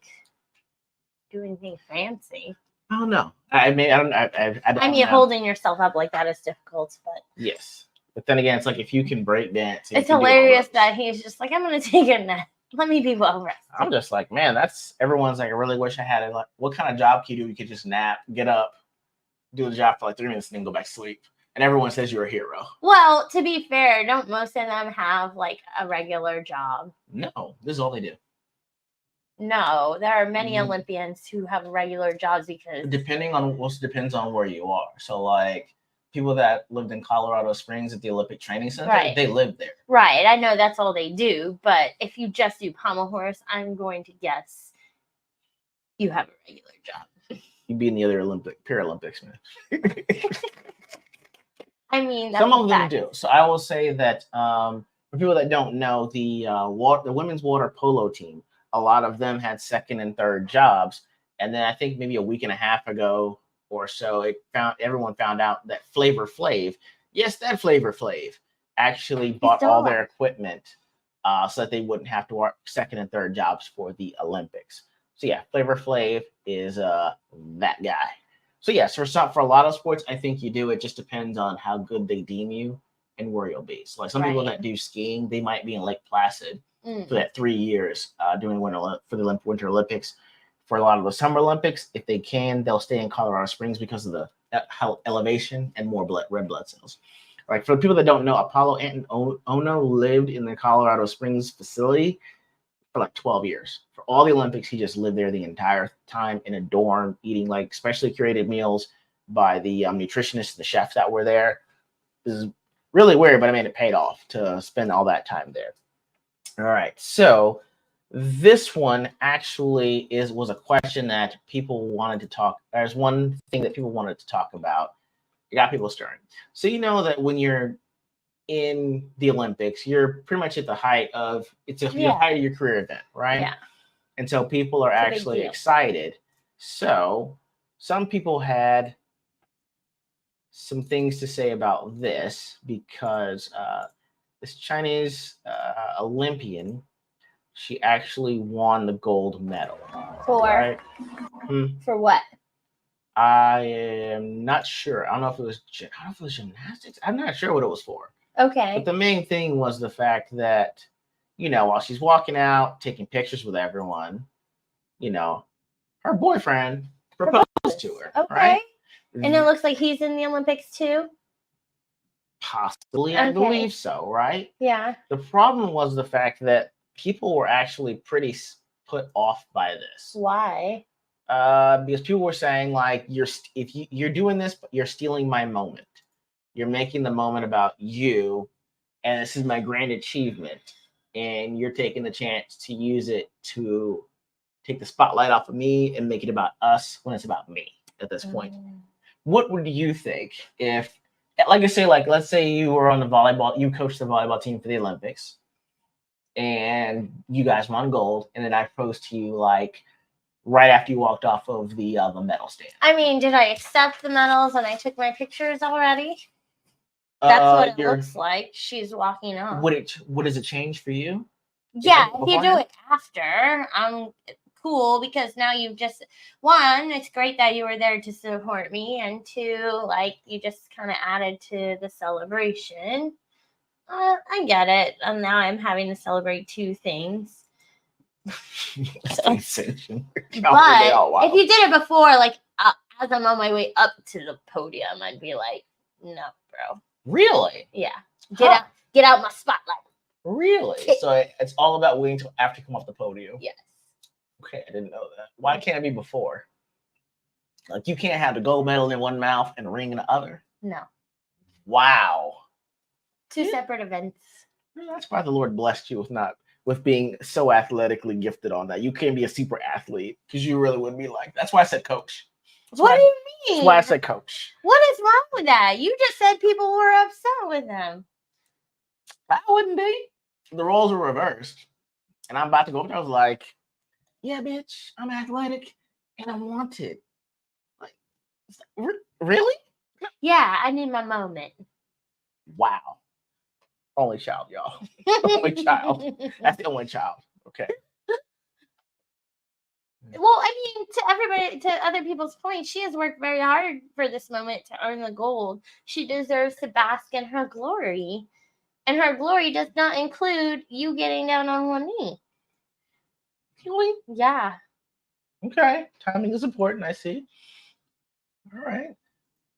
do anything fancy. I don't know. I mean, I don't. I mean, know. holding yourself up like that is difficult, but Yes, but then again, it's like if you can break dance, it's hilarious that he's just like, I'm gonna take a nap. Let me be well rested. I'm just like, man, that's everyone's like, I really wish I had it. Like, what kind of job can you do? You could just nap, get up, do the job for like 3 minutes, and then go back to sleep. And everyone says you're a hero. Well, to be fair, don't most of them have like a regular job? No, this is all they do. No, there are many Olympians who have regular jobs because Depending on depends on where you are. So like people that lived in Colorado Springs at the Olympic Training Center, Right. they live there. Right, I know that's all they do, but if you just do pommel horse, I'm going to guess you have a regular job. You'd be in the other Paralympics, man. I mean, that's Some a of them fact. do. So I will say that for people that don't know, the women's water polo team, a lot of them had second and third jobs, and then I think maybe a week and a half ago or so, everyone found out that Flavor Flav, yes, that Flavor Flav, actually bought still all alive. their equipment so that they wouldn't have to work second and third jobs for the Olympics. So yeah, Flavor Flav is that guy. So yes, for a lot of sports, I think you do. It just depends on how good they deem you and where you'll be. So like some people Right. that do skiing, they might be in Lake Placid Mm. for that 3 years doing for the Winter Olympics. For a lot of the Summer Olympics, if they can, they'll stay in Colorado Springs because of the elevation and more red blood cells. Like for the people that don't know, Apollo Anton Ono lived in the Colorado Springs facility for like 12 years. For all the Olympics, he just lived there the entire time in a dorm, eating like specially curated meals by the nutritionists, the chefs that were there. This is really weird, but I mean, it paid off to spend all that time there. All right, so this one actually was a question that people wanted to talk. There's one thing that people wanted to talk about. It got people stirring. So you know that when you're in the Olympics, you're pretty much at the height of the height of your career event, right? Yeah. And so people are It's a big actually deal. excited. So some people had some things to say about this because this Chinese Olympian, she actually won the gold medal. For right? for what? I am not sure. I don't know if it was gymnastics. I'm not sure what it was for. Okay. But the main thing was the fact that, while she's walking out, taking pictures with everyone, her boyfriend proposed to her. Okay. Right? And it looks like he's in the Olympics too. Possibly, I Okay. believe so, right? Yeah. The problem was the fact that people were actually pretty put off by this. Why? Because people were saying like you're doing this, but you're stealing my moment. You're making the moment about you, and this is my grand achievement, and you're taking the chance to use it to take the spotlight off of me and make it about us when it's about me at this point. What would you think if, like I say, like let's say you were on the volleyball, you coached the volleyball team for the Olympics, and you guys won gold, and then I proposed to you like right after you walked off of the medal stand. I mean, did I accept the medals and I took my pictures already? That's what it looks like. She's walking off. What does it change for you? Yeah, if you do it after, cool, because now you've just, one, it's great that you were there to support me, and two, like you just kind of added to the celebration. I get it. And now I'm having to celebrate two things. But if you did it before, like as I'm on my way up to the podium, I'd be like, no, bro. Really? Yeah. Huh. Get out my spotlight. Really? So it's all about waiting till after you come off the podium. Yes. Okay, I didn't know that. Why can't it be before? Like you can't have the gold medal in one mouth and a ring in the other. No. Wow. Two separate events. That's why the Lord blessed you with being so athletically gifted on that. You can't be a super athlete because you really wouldn't be like. That's why I said coach. What do you mean? That's why I said coach. What is wrong with that? You just said people were upset with him. I wouldn't be. The roles were reversed, and I'm about to go up there. I was like, "Yeah, bitch, I'm athletic and I'm wanted." Like, really? Yeah, I need my moment. Wow. Only child, y'all. Only child. That's the only child. Okay. Well, I mean, to other people's point, she has worked very hard for this moment to earn the gold. She deserves to bask in her glory. And her glory does not include you getting down on one knee. Really? Yeah. Okay. Timing is important, I see. All right.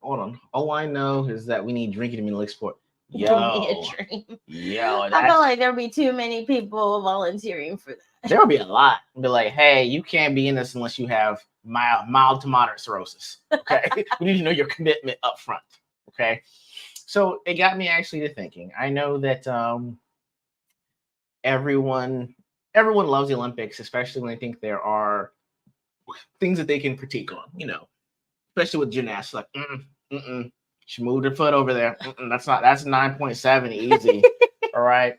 Hold on. All I know is that we need drinking to mean like sport. Give me a dream. Yo, I feel like there'll be too many people volunteering for that. There will be a lot. Be like, hey, you can't be in this unless you have mild to moderate cirrhosis. Okay. We need to know your commitment up front. Okay. So it got me actually to thinking. I know that everyone loves the Olympics, especially when they think there are things that they can critique on, especially with gymnasts. Like, she moved her foot over there. That's 9.7 easy. All right.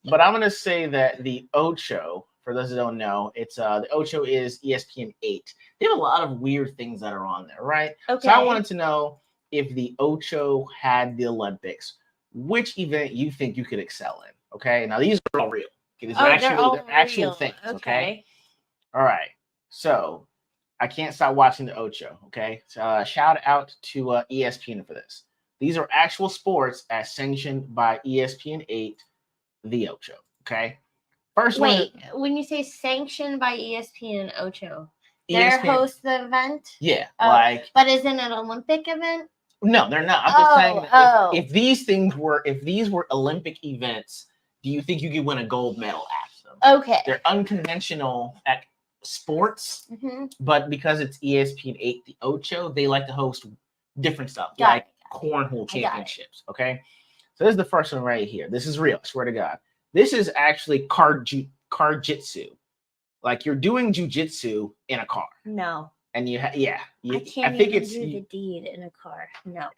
But I'm going to say that the Ocho, for those that don't know, it's the Ocho is ESPN 8. They have a lot of weird things that are on there, right? Okay. So I wanted to know if the Ocho had the Olympics, which event you think you could excel in. Okay. Now these are all real. Okay? These are actual real. things. Okay. All right. So I can't stop watching the Ocho. Okay. So, shout out to ESPN for this. These are actual sports as sanctioned by ESPN 8, the Ocho. Okay. First Wait, one. when you say sanctioned by ESPN and Ocho, they ESPN host the event? Yeah. But isn't it an Olympic event? No, they're not. I'm just saying that if these were Olympic events, do you think you could win a gold medal at them? Okay. They're unconventional at sports, but because it's ESPN 8, the Ocho, they like to host different stuff, like cornhole championships. Okay. So this is the first one right here. This is real. I swear to God. This is actually car-jitsu. Like you're doing jujitsu in a car. No. And I can't think even do the deed in a car. No.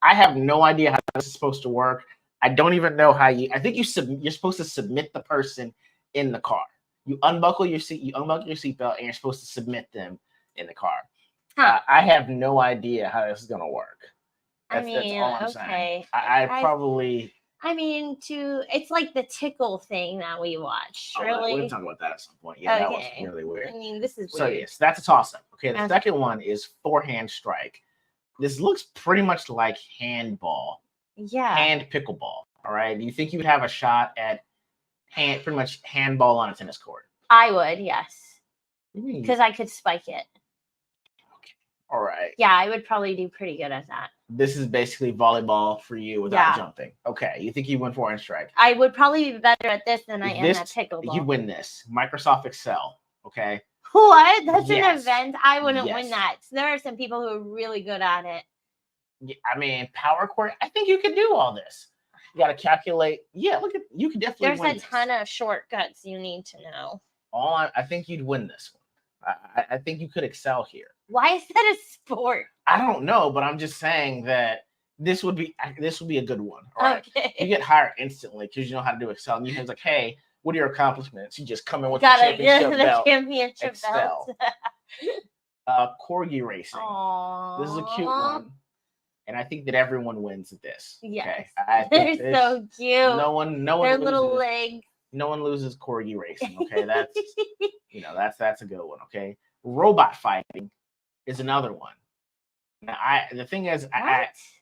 I have no idea how this is supposed to work. I don't even know how I think you're supposed to submit the person in the car. You unbuckle your seatbelt, and you're supposed to submit them in the car. Huh. I have no idea how this is gonna work. That's all I'm saying. It's like the tickle thing that we watched. Really? We'll talk about that at some point. Yeah, that was really weird. I mean, this is weird. So yes, that's a toss-up. Okay, the second one is forehand strike. This looks pretty much like handball. Yeah. Hand pickleball. All right. Do you think you would have a shot at pretty much handball on a tennis court? I would, yes. Because I could spike it. Okay. All right. Yeah, I would probably do pretty good at that. This is basically volleyball for you without jumping. Okay. You think you win forehand strike? I would probably be better at this than I am at pickleball. You win this. Microsoft Excel. Okay. What? That's an event. I wouldn't win that. There are some people who are really good at it. Yeah, I mean, power core. I think you could do all this. You got to calculate. Yeah, look at you could definitely. There's a ton of shortcuts you need to know. I think you'd win this one. I think you could excel here. Why is that a sport? I don't know, but I'm just saying that this would be a good one. All right. Okay. You get hired instantly because you know how to do Excel. And you like, hey, what are your accomplishments? You just come in with the championship belt. Corgi racing. Aww. This is a cute one. And I think that everyone wins at this. Yes. Okay? They're so cute. No one Their loses. little legs. No one loses corgi racing. Okay, that's a good one. Okay, robot fighting is another one. Now, the thing is,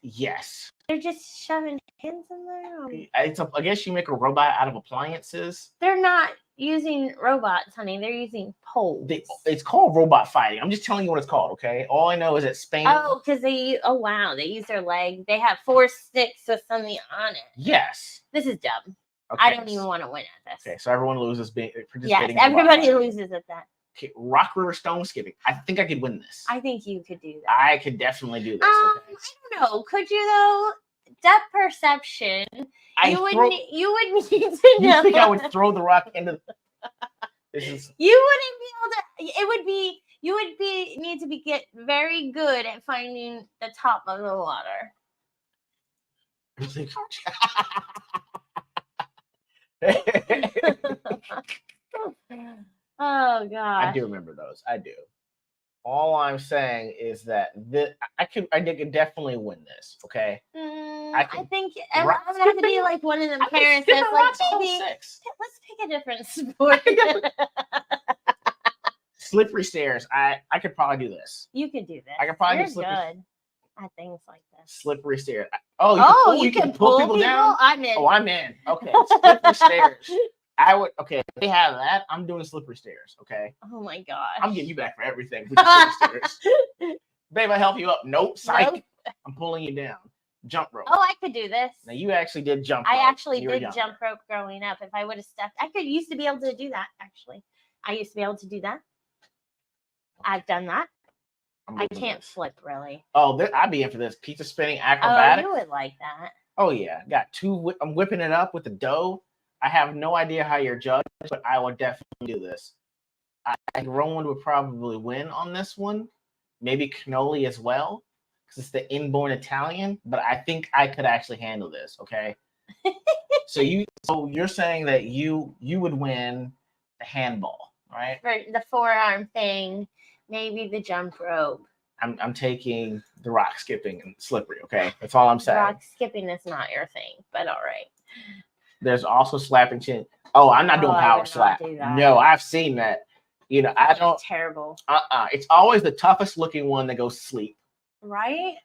yes, they're just shoving hands in there. I guess you make a robot out of appliances. They're not using robots, honey. They're using poles. It's called robot fighting. I'm just telling you what it's called, okay? All I know is that Spain. Oh, because wow, they use their leg. They have 4 sticks with something on it. Yes. This is dumb. Okay. I don't even want to win at this. Okay, so everyone loses participating. Yes, in robot everybody fighting. loses at that. Okay, rock, river, stone skipping. I think I could win this. I think you could do that. I could definitely do this. Okay. I don't know. Could you though? Depth perception. You would need to know. You think I would throw the rock into? This is. You wouldn't be able to. It would be. You would need to get very good at finding the top of the water. Oh God! I do remember those. I do. All I'm saying is that I could definitely win this. Okay. I think I'm gonna have to be like one of them parents that's like, baby, let's pick a different sport. Slippery stairs. I could probably do this. You could do this. I could probably You're do slippery. Good at things like this. Slippery stairs. You can pull people down. I'm in. Oh, I'm in. Okay. Slippery stairs. I would. Okay. If they have that, I'm doing slippery stairs. Okay. Oh my gosh. I'm getting you back for everything. Slippery stairs. Babe, I help you up. Nope. Psych. Nope. I'm pulling you down. Jump rope. Oh, I could do this. Now you actually did jump rope. I actually did jump rope growing up. If I would have stepped, used to be able to do that. Actually, I used to be able to do that. I've done that. I can't flip really. Oh, I'd be in for this. Pizza spinning acrobatics. Oh, you would like that. Oh yeah, got 2. I'm whipping it up with the dough. I have no idea how you're judged, but I will definitely do this. I think Roland would probably win on this one. Maybe Cannoli as well, because it's the inborn Italian. But I think I could actually handle this. Okay. So you're saying that you would win the handball, right? For the forearm thing, maybe the jump rope. I'm taking the rock skipping and slippery. Okay, that's all I'm saying. Rock skipping is not your thing, but all right. There's also slapping chin. Oh, I'm not doing power slap. No, I've seen that. You know, I don't. Terrible. It's always the toughest looking one that goes to sleep. Right.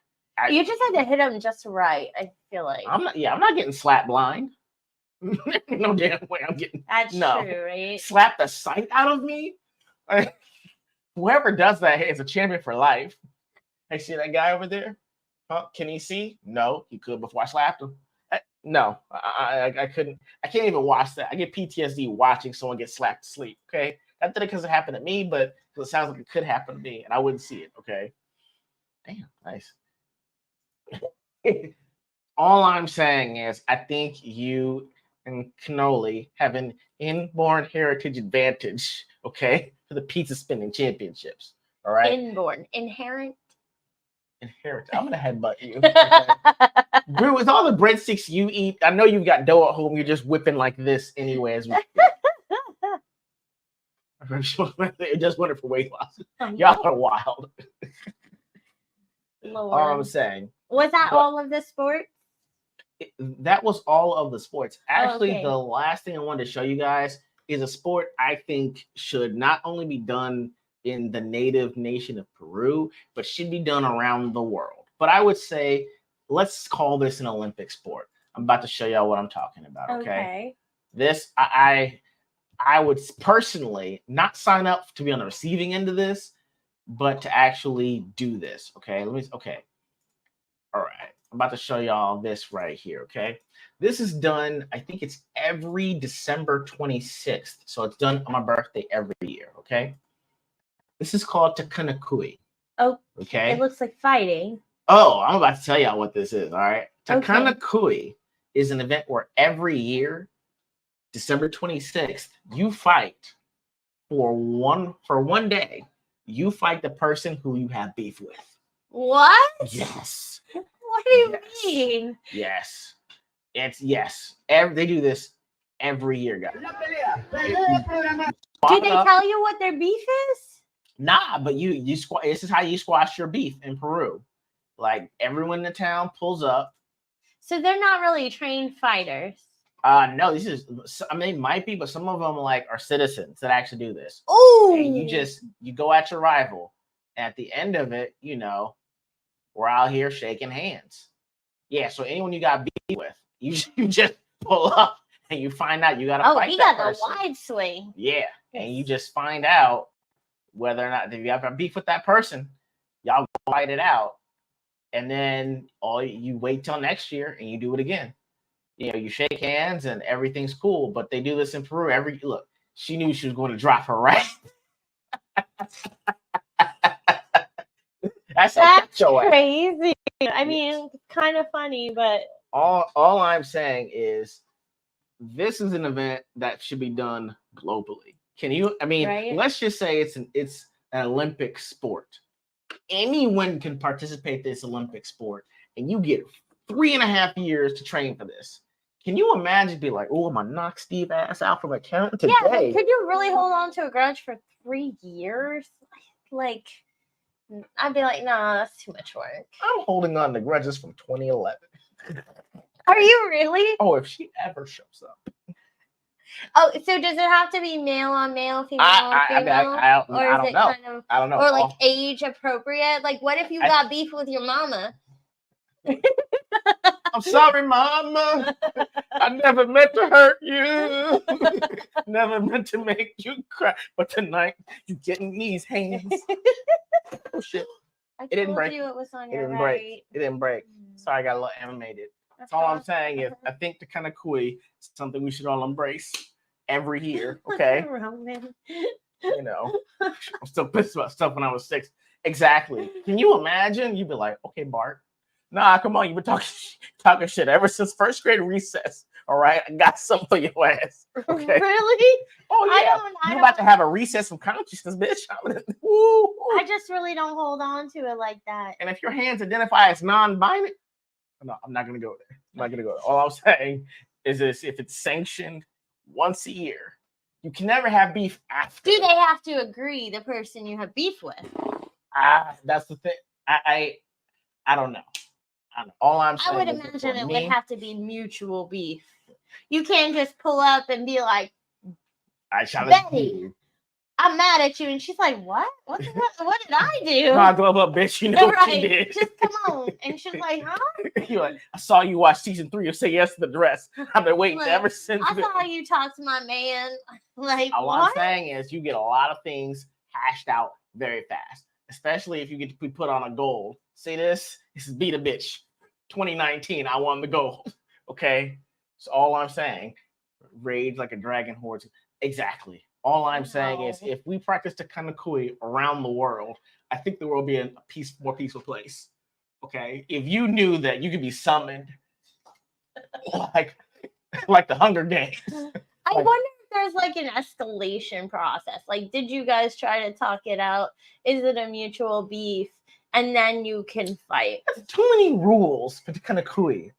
You just had to hit them just right. I feel like. I'm not getting slap blind. No damn way I'm getting. That's true, right? Slap the sight out of me. Whoever does that is a champion for life. Hey, see that guy over there? Huh? Can he see? No, he could before I slapped him. No, I couldn't. I can't even watch that. I get PTSD watching someone get slapped to sleep. Okay, not that because it happened to me, but because it sounds like it could happen to me, and I wouldn't see it. Okay. Damn, nice. All I'm saying is, I think you and Cannoli have an inborn heritage advantage. Okay, for the pizza spinning championships. All right. Inherent. I'm gonna headbutt you. Okay? Bro, with all the breadsticks you eat, I know you've got dough at home. You're just whipping like this anyway. As we just wonder for weight loss. Y'all are wild. Lord. All I'm saying. Was that all of the sports? That was all of the sports. Actually, okay. The last thing I wanted to show you guys is a sport I think should not only be done in the native nation of Peru, but should be done around the world. But I would say, let's call this an Olympic sport. I'm about to show y'all what I'm talking about. Okay. This, I would personally not sign up to be on the receiving end of this, but to actually do this. Okay. Okay. All right. I'm about to show y'all this right here. Okay. This is done, I think it's every December 26th. So it's done on my birthday every year. Okay. This is called Takanakui. Oh, okay. It looks like fighting. Oh, I'm about to tell y'all what this is. All right. Takanakui is an event where every year, December 26th, you fight for one day. You fight the person who you have beef with. What? Yes. What do you mean? Yes. They do this every year, guys. Do they tell you what their beef is? Nah, but this is how you squash your beef in Peru. Like everyone in the town pulls up. So they're not really trained fighters. No, they might be, but some of them are citizens that actually do this. Oh, and you go at your rival. And at the end of it, we're out here shaking hands. Yeah, so anyone you got beef with, you just pull up and you find out you got to Oh, fight he that got person. the wide swing. Yeah, and you just find out whether or not if you have a beef with that person, y'all fight it out, and then you wait till next year and you do it again. You know, you shake hands and everything's cool. But they do this in Peru. Look, she knew she was going to drop her right. That's crazy. I mean, kind of funny, but all I'm saying is this is an event that should be done globally. Can you? I mean, Right. let's just say it's an Olympic sport. Anyone can participate in this Olympic sport, and you get 3.5 years to train for this. Can you imagine be like, oh, I'm gonna knock Steve ass out from accounting today? yeah, but could you really hold on to a grudge for 3 years? Like, I'd be like, nah, that's too much work. I'm holding on to grudges from 2011. Are you really? Oh, if she ever shows up. Oh, so does it have to be male on male, female on female? I don't know. Kind of, I don't know. Or like age appropriate? Like, what if you got beef with your mama? I'm sorry, Mama. I never meant to hurt you. Never meant to make you cry. But tonight, you getting these hands. Oh, shit. It didn't break. You it was on it your didn't right. break. It didn't break. Sorry, I got a little animated. That's all I'm saying is I think the kind of kui is something we should all embrace every year. Okay. Roman. You know, I'm still pissed about stuff when I was 6. Exactly. Can you imagine? You'd be like, okay, Bart. Nah, come on. You've been talking shit ever since first grade recess. All right. I got something for your ass. Okay. Really? Oh, yeah. You're about to have a recess from consciousness, bitch. I just really don't hold on to it like that. And if your hands identify as non-binary, no, I'm not going to go there. I'm not going to go there. All I'm saying is this: if it's sanctioned once a year, you can never have beef after. Do they have to agree, the person you have beef with? That's the thing. I don't know. All I'm saying I would is imagine it would have to be mutual beef. You can't just pull up and be like, Betty, I'm mad at you. And she's like, what? What did I do? My glove up, bitch. You know what you did. Just come on. And she's like, huh? You're like, I saw you watch season 3 of Say Yes to the Dress. I've been waiting ever since. I saw you talk to my man. Like, all I'm saying is you get a lot of things hashed out very fast, especially if you get to be put on a goal. Say this is beat a bitch. 2019, I won the gold. Okay? So all I'm saying, rage like a dragon hordes. Exactly. All I'm saying is if we practice the kind of kui around the world, I think the world will be a more peaceful place. Okay? If you knew that you could be summoned like the Hunger Games. I wonder if there's like an escalation process. Like, did you guys try to talk it out? Is it a mutual beef? And then you can fight. There's too many rules for the kind of kui.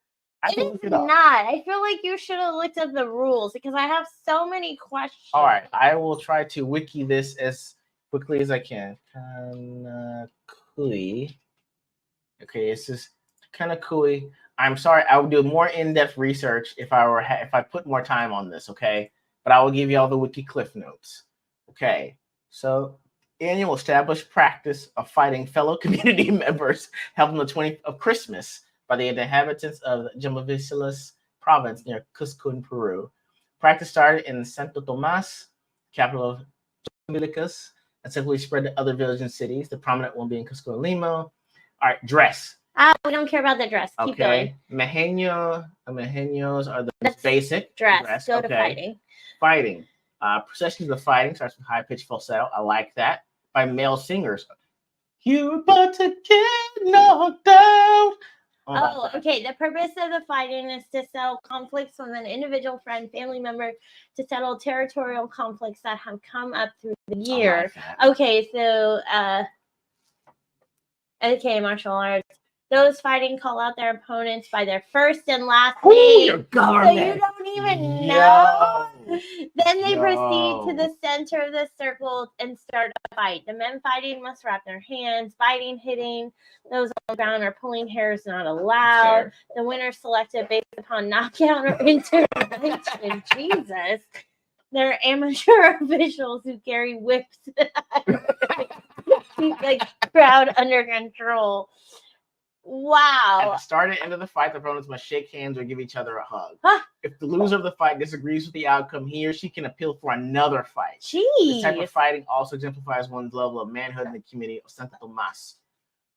It's not. I feel like you should have looked at the rules because I have so many questions. All right, I will try to wiki this as quickly as I can. Kanakui. Okay, it's just Kanakui. I'm sorry, I would do more in-depth research if I put more time on this. Okay, but I will give you all the wiki cliff notes. Okay, so annual established practice of fighting fellow community members held on the 20th of Christmas by the inhabitants of Jamavisalas province near Cusco in Peru. Practice started in Santo Tomas, capital of Milicus, and simply spread to other villages and cities, the prominent one being Cusco and Lima. All right, dress. We don't care about the dress. Keep going. Mejeños are the basic dress. Go to fighting. Fighting. Processions of fighting starts with high-pitched falsetto. I like that. By male singers. You're about to get knocked out. Oh, okay. The purpose of the fighting is to settle conflicts with an individual, friend, family member, to settle territorial conflicts that have come up through the year. Okay, so martial arts. Those fighting call out their opponents by their first and last name. Your government. So you don't even know. Then they proceed to the center of the circle and start a fight. The men fighting must wrap their hands. Biting, hitting those on the ground, or pulling hair is not allowed. The winner selected based upon knockout or intervention. Jesus. They're amateur officials who carry whips to keep the crowd under control. At Wow. the start and end of the fight, the opponents must shake hands or give each other a hug. Huh. If the loser of the fight disagrees with the outcome, he or she can appeal for another fight. This type of Jeez. fighting also exemplifies one's level of manhood in the community of Santa Tomas.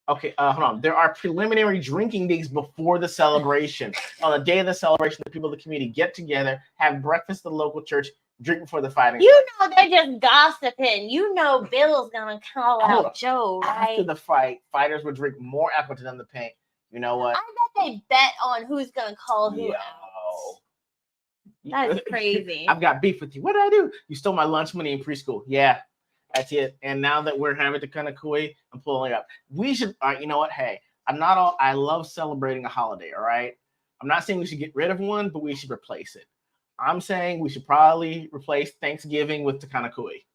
Okay, hold on. There are preliminary drinking days before the celebration. On the day of the celebration, the people of the community get together, have breakfast at the local church, drink before the fighting. You know they're just gossiping. You know Bill's gonna call Hold out on. Joe, After right? the fight, fighters will drink more alcohol to numb the pain. You know what? I bet they bet on who's gonna call who Yo. out. That's crazy. I've got beef with you. What did I do? You stole my lunch money in preschool. Yeah, that's it. And now that we're having the Kanakui, I'm pulling up. We should, you know what? Hey, I love celebrating a holiday, all right? I'm not saying we should get rid of one, but we should replace it. I'm saying we should probably replace Thanksgiving with the Kanakui.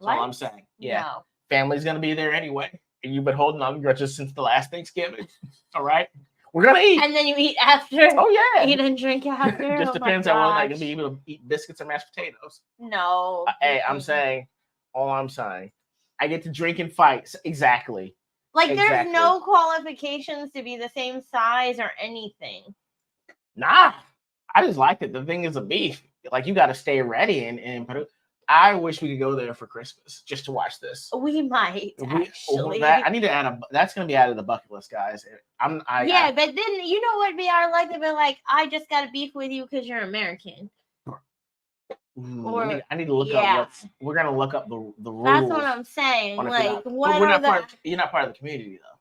That's all I'm saying. Yeah. No. Family's going to be there anyway. And you've been holding on grudges since the last Thanksgiving. All right? We're going to eat. And then you eat after. Oh, yeah. Eat and drink after. Just Oh depends my on whether I gosh. can be able to eat biscuits or mashed potatoes. No. Hey, I'm saying, all I'm saying, I get to drink and fight. Exactly. Like, there's Exactly. no qualifications to be the same size or anything. Nah, I just liked it. The thing is a beef. Like, you got to stay ready. And I wish we could go there for Christmas just to watch this. We might, actually. I need to add that's going to be added to the bucket list, guys. But then, you know what would be our luck to be like, I just got to beef with you because you're American. I need to look up we're going to look up the rules. That's what I'm saying. Like, what we're are not the... You're not part of the community, though.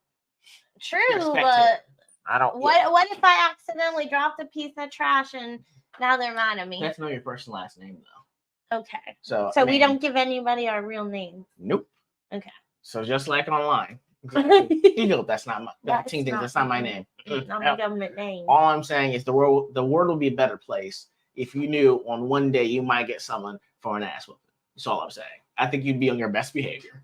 True, but I don't. What if I accidentally dropped a piece of trash and now they're mad at me? That's not your first and last name, though. Okay. So we don't give anybody our real name. Nope. Okay. So just like online. Exactly. E.G.O, that's not my that's not my name. Not my government name. All I'm saying is the world will be a better place if you knew on one day you might get someone for an ass whooping. That's all I'm saying. I think you'd be on your best behavior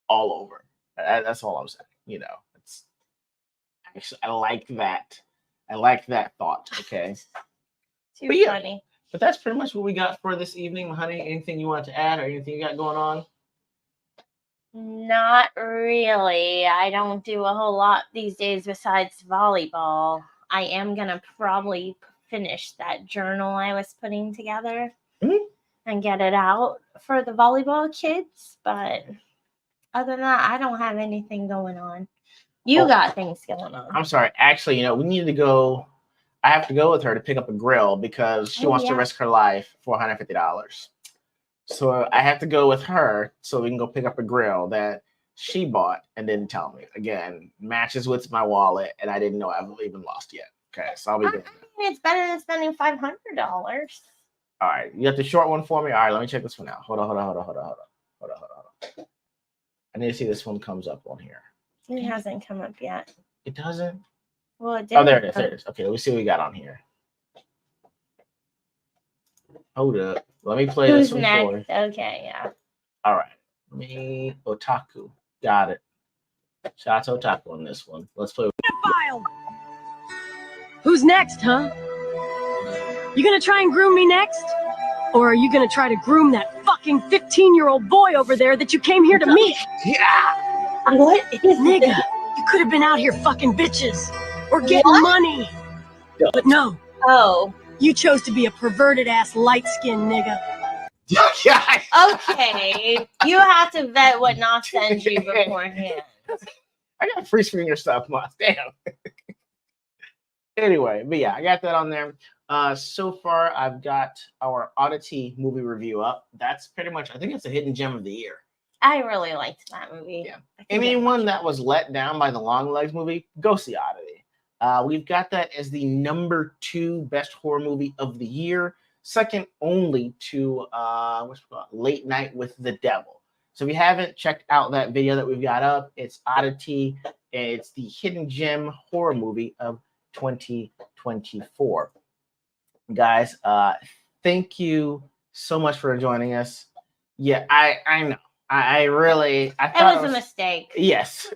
all over. That's all I'm saying. You know, it's actually I like that. I like that thought. Okay. Too funny. But that's pretty much what we got for this evening, honey. Anything you want to add or anything you got going on? Not really. I don't do a whole lot these days besides volleyball. I am going to probably finish that journal I was putting together and get it out for the volleyball kids. But other than that, I don't have anything going on. You got things going on. I'm sorry. Actually, we need to go. I have to go with her to pick up a grill because she wants to risk her life for $150. So I have to go with her so we can go pick up a grill that she bought and didn't tell me. Again, matches with my wallet, and I didn't know I've even lost yet. Okay, so I'll be doing that. It's better than spending $500. All right, you got the short one for me? All right, let me check this one out. Hold on. I need to see this one comes up on here. It hasn't come up yet. It doesn't? Well, it did. Oh, there it is. Okay, let me see what we got on here. Hold up. Let me play this one next? for you. Okay, yeah. All right. Me, Otaku. Got it. Shout out to Otaku on this one. Let's play. File. Who's next, huh? You gonna try and groom me next? Or are you gonna try to groom that fucking 15-year-old boy over there that you came here to meet? Yeah! What is Nigga, you could have been out here fucking bitches. Or getting money. But no. Oh. You chose to be a perverted-ass light-skinned nigga. Okay. You have to vet what not send you beforehand. I got free screen your stuff, Moss. Damn. Anyway, but yeah, I got that on there. So far, I've got our Oddity movie review up. That's pretty much, I think it's a hidden gem of the year. I really liked that movie. Yeah. Anyone that was let down by the Long Legs movie, go see Oddity. We've got that as the number 2 best horror movie of the year, second only to Late Night with the Devil. So if you haven't checked out that video that we've got up, it's Oddity. It's the hidden gem horror movie of 2024. Guys, thank you so much for joining us. Yeah, I know. I thought it was a mistake. Yes.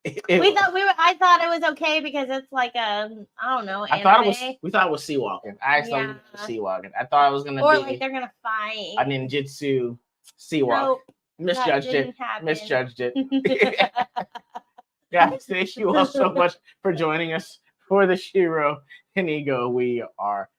I thought it was okay because it's like a, I don't know, anime. We thought it was sea walking. I actually thought it was sea walking. I thought it was gonna be like they're gonna fight a ninjutsu sea walk. Nope, Misjudged it. Guys, thank you all so much for joining us for the Shiro and E.G.O. We are